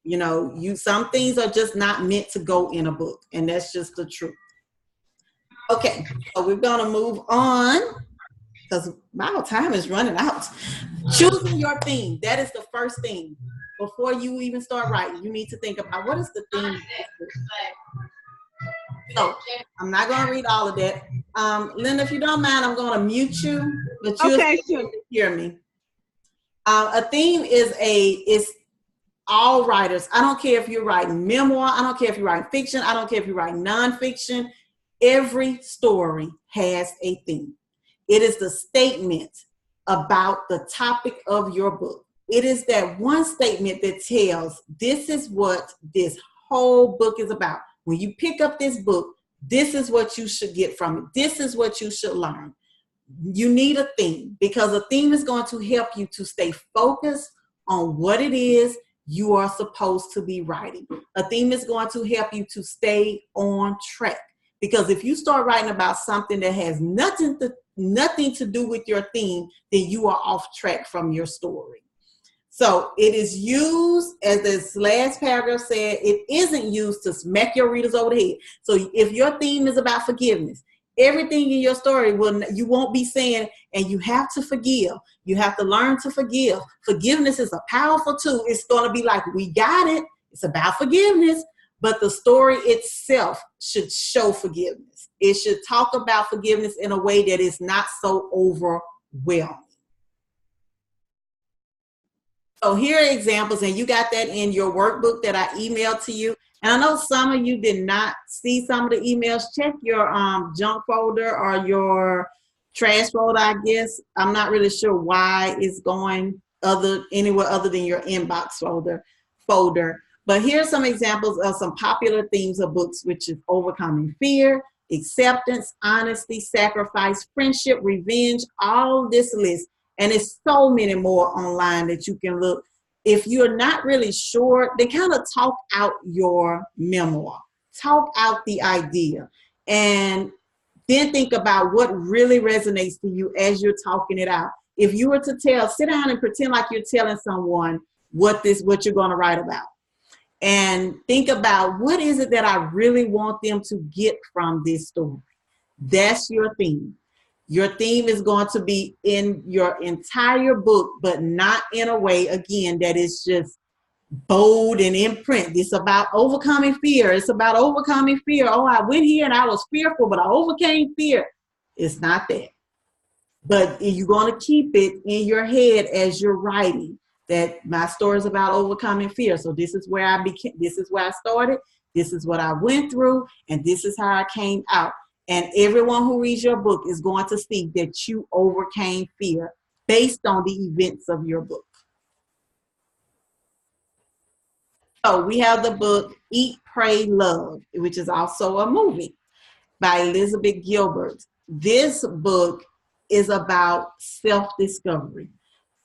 You know, some things are just not meant to go in a book, and that's just the truth. Okay, so we're gonna move on, because my time is running out. Choosing your theme, that is the first thing. Before you even start writing, you need to think about, what is the theme? So I'm not going to read all of that. Linda, if you don't mind, I'm going to mute you, but you'll hear me. A theme is all writers, I don't care if you're writing memoir, I don't care if you're writing fiction, I don't care if you're writing nonfiction, every story has a theme. It is the statement about the topic of your book. It is that one statement that tells this is what this whole book is about. When you pick up this book, this is what you should get from it. This is what you should learn. You need a theme, because a theme is going to help you to stay focused on what it is you are supposed to be writing. A theme is going to help you to stay on track, because if you start writing about something that has nothing to do with your theme, then you are off track from your story. So it is used, as this last paragraph said, it isn't used to smack your readers over the head. So if your theme is about forgiveness, everything in your story you won't be saying, and you have to forgive. You have to learn to forgive. Forgiveness is a powerful tool. It's going to be like, we got it. It's about forgiveness. But the story itself should show forgiveness. It should talk about forgiveness in a way that is not so overwhelming. So here are examples, and you got that in your workbook that I emailed to you. And I know some of you did not see some of the emails. Check your junk folder or your trash folder, I guess. I'm not really sure why it's going anywhere other than your inbox folder. But here's some examples of some popular themes of books, which is overcoming fear, acceptance, honesty, sacrifice, friendship, revenge, all this list. And it's so many more online that you can look. If you're not really sure, they kind of talk out your memoir, talk out the idea, and then think about what really resonates to you as you're talking it out. If you were to sit down and pretend like you're telling someone what you're going to write about, and think about what is it that I really want them to get from this story. That's your theme. Your theme is going to be in your entire book, but not in a way, again, that is just bold and in print. It's about overcoming fear. It's about overcoming fear. Oh, I went here and I was fearful, but I overcame fear. It's not that. But you're going to keep it in your head as you're writing, that my story is about overcoming fear. So this is where I started. This is what I went through, and this is how I came out. And everyone who reads your book is going to see that you overcame fear based on the events of your book. So we have the book Eat, Pray, Love, which is also a movie by Elizabeth Gilbert. This book is about self-discovery.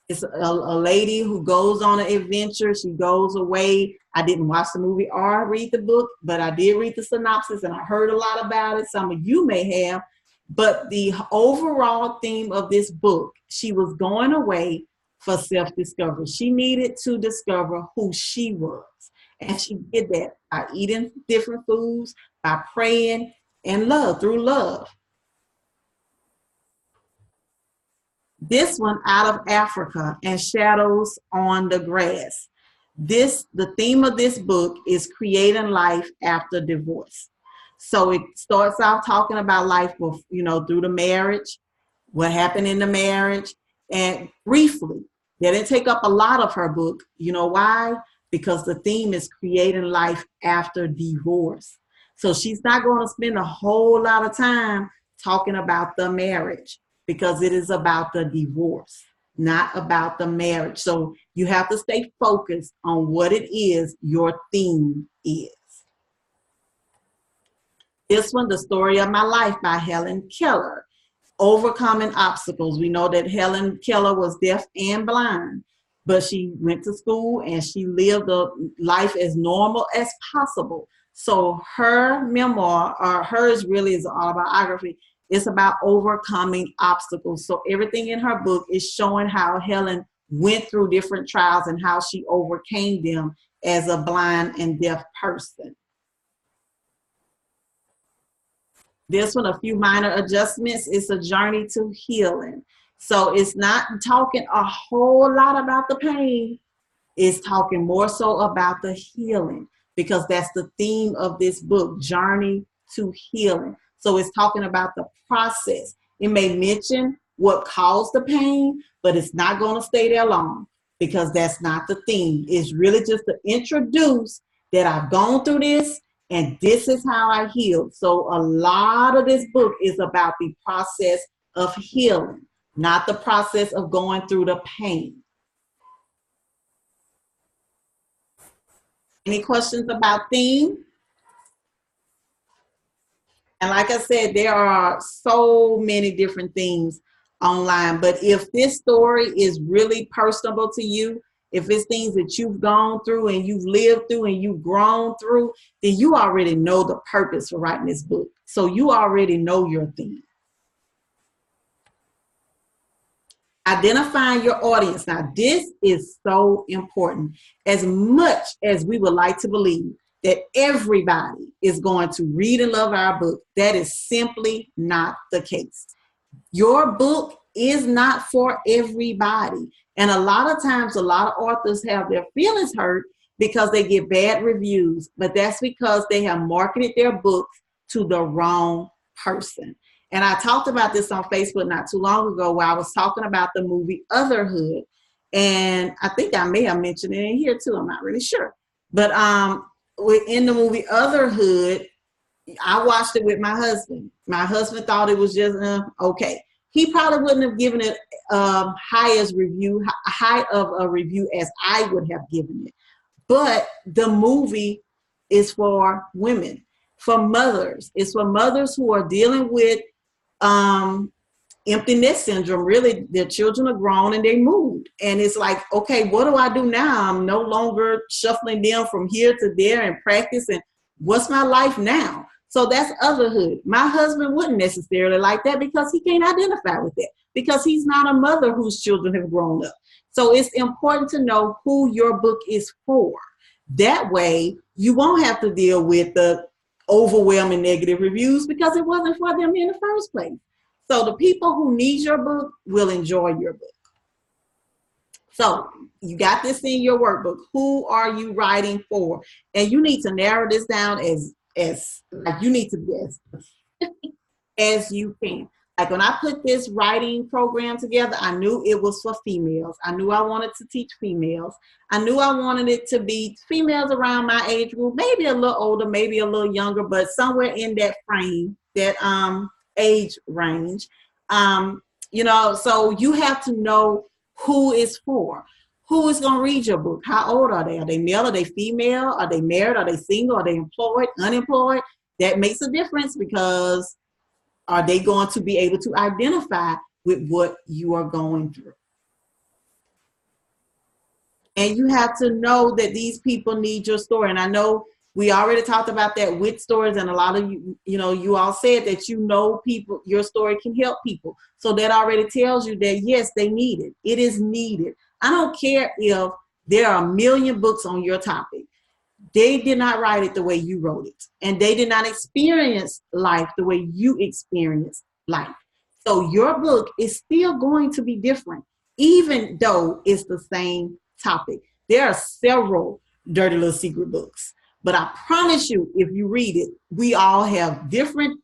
It's a lady who goes on an adventure. She goes away. I didn't watch the movie or read the book, but I did read the synopsis and I heard a lot about it. Some of you may have. But the overall theme of this book, she was going away for self-discovery. She needed to discover who she was. And she did that by eating different foods, by praying, and through love. This one, Out of Africa and Shadows on the Grass. The theme of this book is creating life after divorce. So it starts off talking about life, through the marriage, what happened in the marriage, and briefly. They didn't take up a lot of her book. You know why? Because the theme is creating life after divorce. So she's not going to spend a whole lot of time talking about the marriage, because it is about the divorce, not about the marriage. So you have to stay focused on what it is your theme is. This one, The Story of My Life by Helen Keller. Overcoming obstacles. We know that Helen Keller was deaf and blind, but she went to school and she lived a life as normal as possible. So her memoir, or hers really is an autobiography, it's about overcoming obstacles. So everything in her book is showing how Helen went through different trials and how she overcame them as a blind and deaf person. This one, A Few Minor Adjustments, is a journey to healing. So it's not talking a whole lot about the pain. It's talking more so about the healing, because that's the theme of this book, Journey to Healing. So it's talking about the process. It may mention what caused the pain, but it's not going to stay there long. because that's not the theme. It's really just to introduce that I've gone through this and this is how I healed. So a lot of this book is about the process of healing, not the process of going through the pain. Any questions about theme? And like I said, there are so many different themes online, but if this story is really personable to you, if it's things that you've gone through and you've lived through and you've grown through, then you already know the purpose for writing this book. So you already know your theme. Identifying your audience. Now, this is so important. As much as we would like to believe that everybody is going to read and love our book, that is simply not the case. Your book is not for everybody. And a lot of times, a lot of authors have their feelings hurt because they get bad reviews, but that's because they have marketed their books to the wrong person. And I talked about this on Facebook not too long ago where I was talking about the movie Otherhood. And I think I may have mentioned it in here too. I'm not really sure. But in the movie Otherhood, I watched it with my husband. My husband thought it was just okay. He probably wouldn't have given it high of a review as I would have given it. But the movie is for women, for mothers. It's for mothers who are dealing with empty nest syndrome. Really, their children are grown and they moved. And it's like, okay, what do I do now? I'm no longer shuffling them from here to there and practice. And what's my life now? So that's Otherhood. My husband wouldn't necessarily like that because he can't identify with that, because he's not a mother whose children have grown up. So it's important to know who your book is for. That way, you won't have to deal with the overwhelming negative reviews because it wasn't for them in the first place. So the people who need your book will enjoy your book. So you got this in your workbook. Who are you writing for? And you need to narrow this down as like you need to be as specific as you can. Like when I put this writing program together, I knew it was for females. I knew I wanted to teach females. I knew I wanted it to be females around my age group, maybe a little older, maybe a little younger, but somewhere in that frame, that age range. So you have to know who it's for. Who is going to read your book? How old are they? Are they male? Are they female? Are they married? Are they single? Are they employed? Unemployed? That makes a difference, because are they going to be able to identify with what you are going through? And you have to know that these people need your story. And I know we already talked about that with stories, and a lot of you all said that people, your story can help people. So that already tells you that, yes, they need it. It is needed. I don't care if there are 1 million books on your topic. They did not write it the way you wrote it. And they did not experience life the way you experienced life. So your book is still going to be different, even though it's the same topic. There are several Dirty Little Secret books. But I promise you, if you read it, we all have different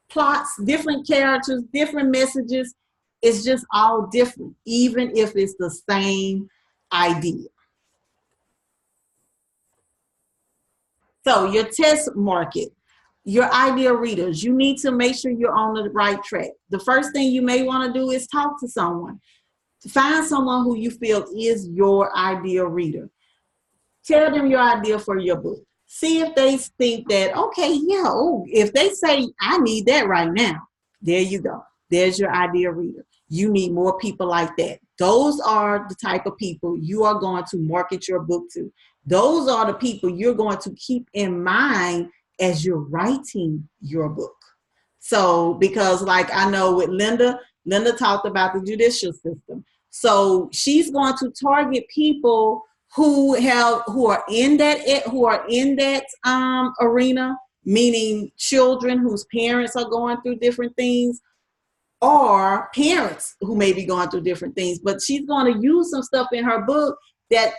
plots, different characters, different messages. It's just all different, even if it's the same idea. So your test market, your ideal readers, you need to make sure you're on the right track. The first thing you may want to do is talk to someone. Find someone who you feel is your ideal reader. Tell them your idea for your book. See if they think that, okay, yeah, if they say, I need that right now, there you go. There's your ideal reader. You need more people like that. Those are the type of people you are going to market your book to. Those are the people you're going to keep in mind as you're writing your book. So, because like I know with Linda talked about the judicial system. So she's going to target people who are in that arena, meaning children whose parents are going through different things, or parents who may be going through different things. But she's going to use some stuff in her book that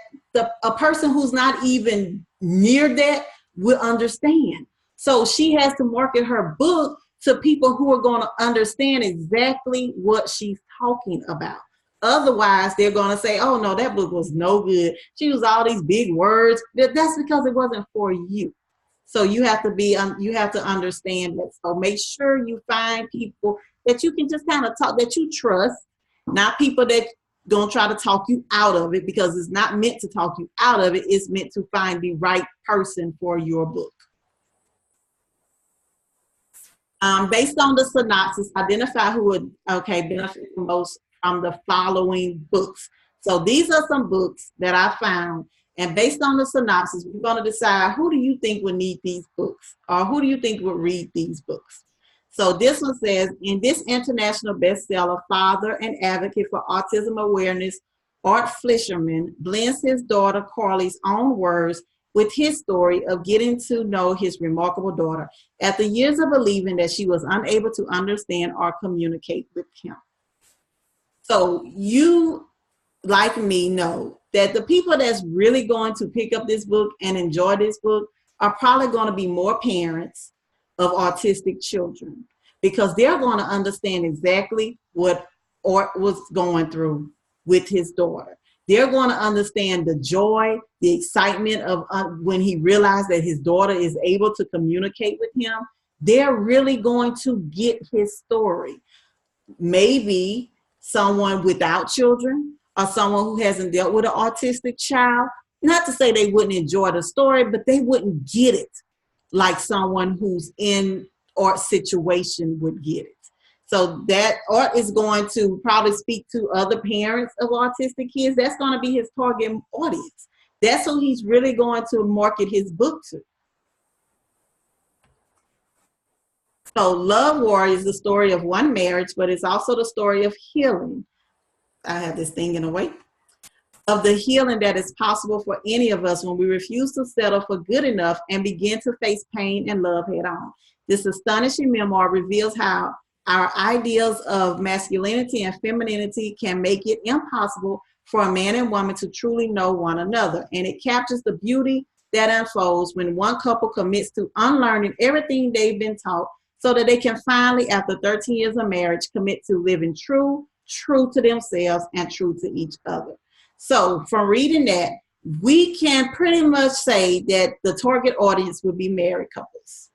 a person who's not even near that will understand. So she has to market her book to people who are going to understand exactly what she's talking about. Otherwise, they're going to say, oh, no, that book was no good. She used all these big words. That's because it wasn't for you. So you have to be, you have to understand that. So make sure you find people that you can just kind of talk, that you trust, not people that going to try to talk you out of it, because it's not meant to talk you out of it. It's meant to find the right person for your book. Based on the synopsis, identify who would benefit the most from the following books. So these are some books that I found, and based on the synopsis, we're going to decide who do you think would need these books, or who do you think would read these books. So this one says, in this international bestseller, father and advocate for autism awareness, Art Flisherman blends his daughter Carly's own words with his story of getting to know his remarkable daughter after years of believing that she was unable to understand or communicate with him. So you, like me, know that the people that's really going to pick up this book and enjoy this book are probably going to be more parents of autistic children, because they're going to understand exactly what Art was going through with his daughter. They're going to understand the joy, the excitement of when he realized that his daughter is able to communicate with him. They're really going to get his story. Maybe someone without children or someone who hasn't dealt with an autistic child, not to say they wouldn't enjoy the story, but they wouldn't get it like someone who's in Art's situation would get it. So that Art is going to probably speak to other parents of autistic kids. That's going to be his target audience. That's who he's really going to market his book to. So Love War is the story of one marriage, but it's also the story of healing. I have this thing in a way. Of the healing that is possible for any of us when we refuse to settle for good enough and begin to face pain and love head on. This astonishing memoir reveals how our ideas of masculinity and femininity can make it impossible for a man and woman to truly know one another. And it captures the beauty that unfolds when one couple commits to unlearning everything they've been taught so that they can finally, after 13 years of marriage, commit to living true to themselves and true to each other. So from reading that, we can pretty much say that the target audience would be married couples,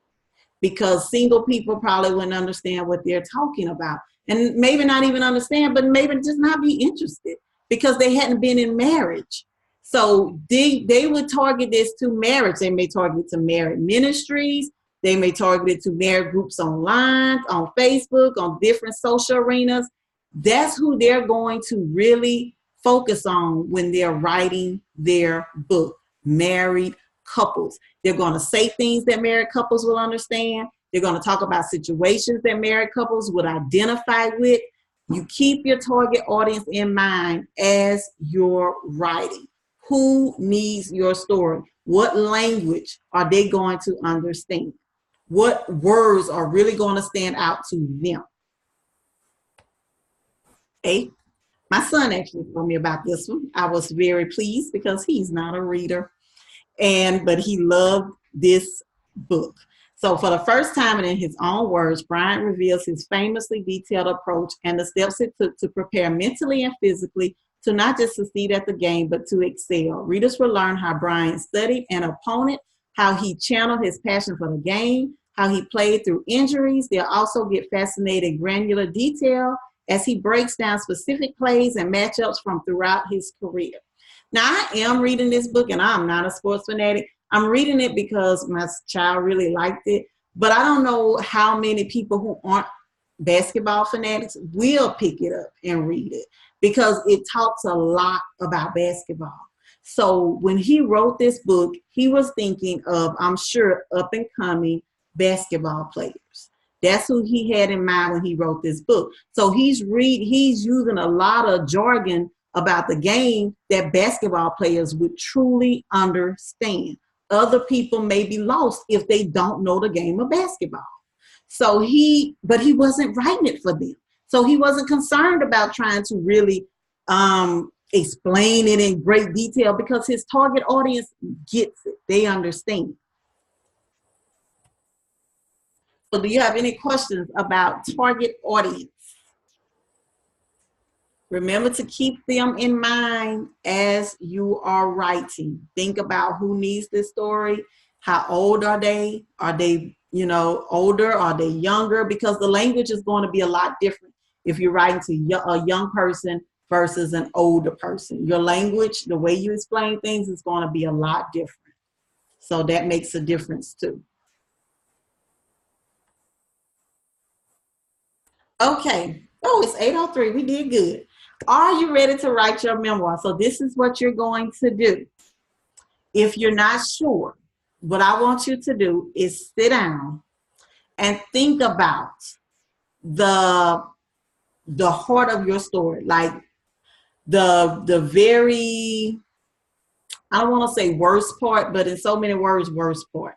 because single people probably wouldn't understand what they're talking about, and maybe not even understand, but maybe just not be interested because they hadn't been in marriage. So they would target this to marriage. They may target it to married ministries. They may target it to married groups online, on Facebook, on different social arenas. That's who they're going to really focus on when they're writing their book, married couples. They're going to say things that married couples will understand. They're going to talk about situations that married couples would identify with. You keep your target audience in mind as you're writing. Who needs your story? What language are they going to understand? What words are really going to stand out to them? Okay. My son actually told me about this one. I was very pleased because he's not a reader, but he loved this book. So for the first time and in his own words, Bryant reveals his famously detailed approach and the steps it took to prepare mentally and physically to not just succeed at the game, but to excel. Readers will learn how Bryant studied an opponent, how he channeled his passion for the game, how he played through injuries. They'll also get fascinating granular detail as he breaks down specific plays and matchups from throughout his career. Now, I am reading this book, and I'm not a sports fanatic. I'm reading it because my child really liked it, but I don't know how many people who aren't basketball fanatics will pick it up and read it, because it talks a lot about basketball. So when he wrote this book, he was thinking of, I'm sure, up and coming basketball players. That's who he had in mind when he wrote this book. So he's using a lot of jargon about the game that basketball players would truly understand. Other people may be lost if they don't know the game of basketball. But he wasn't writing it for them. So he wasn't concerned about trying to really explain it in great detail, because his target audience gets it. They understand. So do you have any questions about target audience? Remember to keep them in mind as you are writing. Think about who needs this story. How old are they? Are they, you know, older? Are they younger? Because the language is going to be a lot different if you're writing to a young person versus an older person. Your language, the way you explain things is going to be a lot different. So that makes a difference too. Okay. Oh, it's 8:03. We did good. Are you ready to write your memoir? So this is what you're going to do. If you're not sure, what I want you to do is sit down and think about the heart of your story, like the very, I don't want to say worst part, but in so many words, worst part.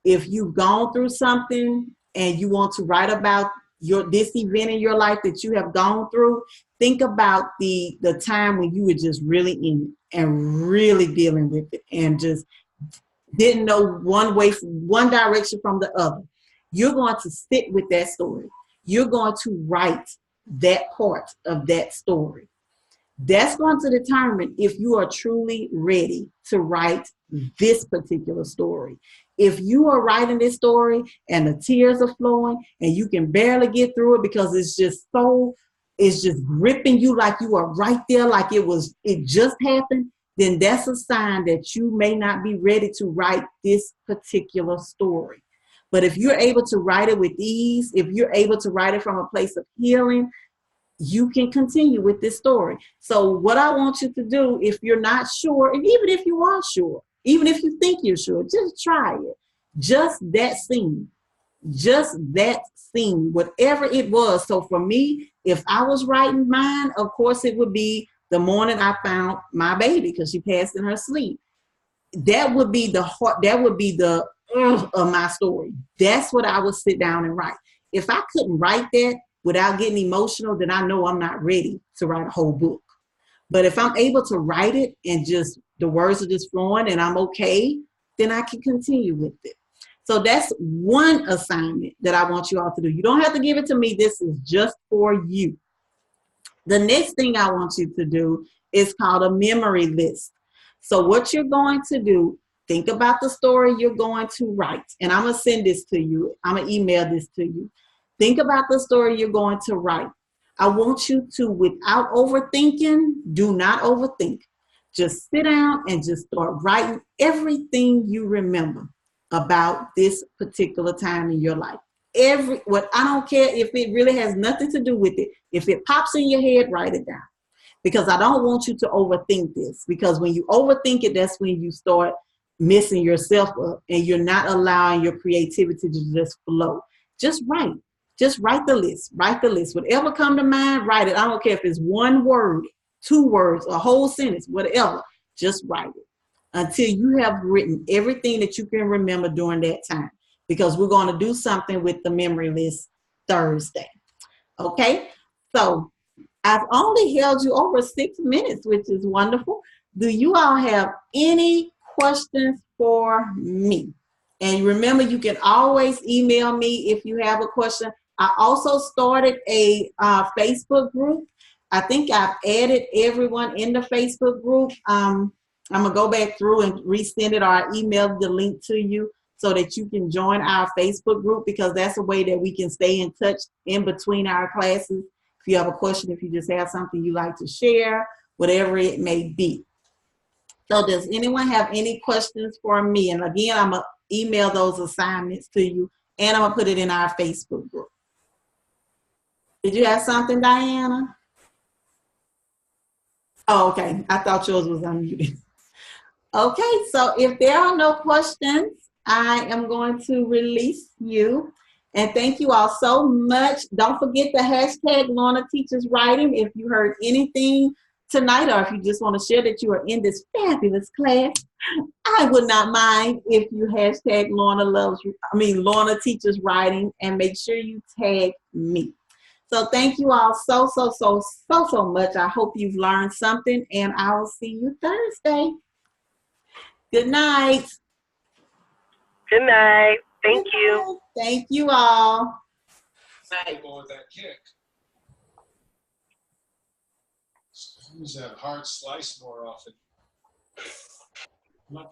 If you've gone through something and you want to write about this event in your life that you have gone through, think about the time when you were just really in it and really dealing with it and just didn't know one direction from the other. You're going to sit with that story. You're going to write that part of that story. That's going to determine if you are truly ready to write this particular story. If you are writing this story and the tears are flowing and you can barely get through it because it's just gripping you like you are right there, like it just happened, then that's a sign that you may not be ready to write this particular story. But if you're able to write it with ease, if you're able to write it from a place of healing, you can continue with this story. So what I want you to do, if you're not sure, and even if you are sure, even if you think you're sure, just try it. Just that scene, whatever it was. So for me, if I was writing mine, of course it would be the morning I found my baby because she passed in her sleep. That would be the heart, that would be the of my story. That's what I would sit down and write. If I couldn't write that without getting emotional, then I know I'm not ready to write a whole book. But if I'm able to write it and just the words are just flowing and I'm okay, then I can continue with it. So that's one assignment that I want you all to do. You don't have to give it to me. This is just for you. The next thing I want you to do is called a memory list. So what you're going to do, think about the story you're going to write. And I'm going to send this to you. I'm going to email this to you. Think about the story you're going to write. I want you to, without overthinking, do not overthink. Just sit down and just start writing everything you remember about this particular time in your life. I don't care if it really has nothing to do with it. If it pops in your head, write it down. Because I don't want you to overthink this. Because when you overthink it, that's when you start messing yourself up and you're not allowing your creativity to just flow. Just write. Just write the list. Write the list. Whatever come to mind, write it. I don't care if it's one word, 2 words, a whole sentence, whatever. Just write it until you have written everything that you can remember during that time. Because we're going to do something with the memory list Thursday. Okay? So I've only held you over 6 minutes, which is wonderful. Do you all have any questions for me? And remember, you can always email me if you have a question. I also started a Facebook group. I think I've added everyone in the Facebook group. I'm going to go back through and resend it, or I email the link to you so that you can join our Facebook group, because that's a way that we can stay in touch in between our classes. If you have a question, if you just have something you like to share, whatever it may be. So does anyone have any questions for me? And again, I'm going to email those assignments to you, and I'm going to put it in our Facebook group. Did you have something, Diana? Oh, okay. I thought yours was unmuted. Okay, so if there are no questions, I am going to release you. And thank you all so much. Don't forget the hashtag Lorna Teaches Writing if you heard anything tonight, or if you just want to share that you are in this fabulous class. I would not mind if you hashtag Lorna Teaches Writing, and make sure you tag me. So thank you all so much. I hope you've learned something, and I will see you Thursday. Good night. Good night. Thank you. Thank you all. Bye. Use that hard slice more often. Come on.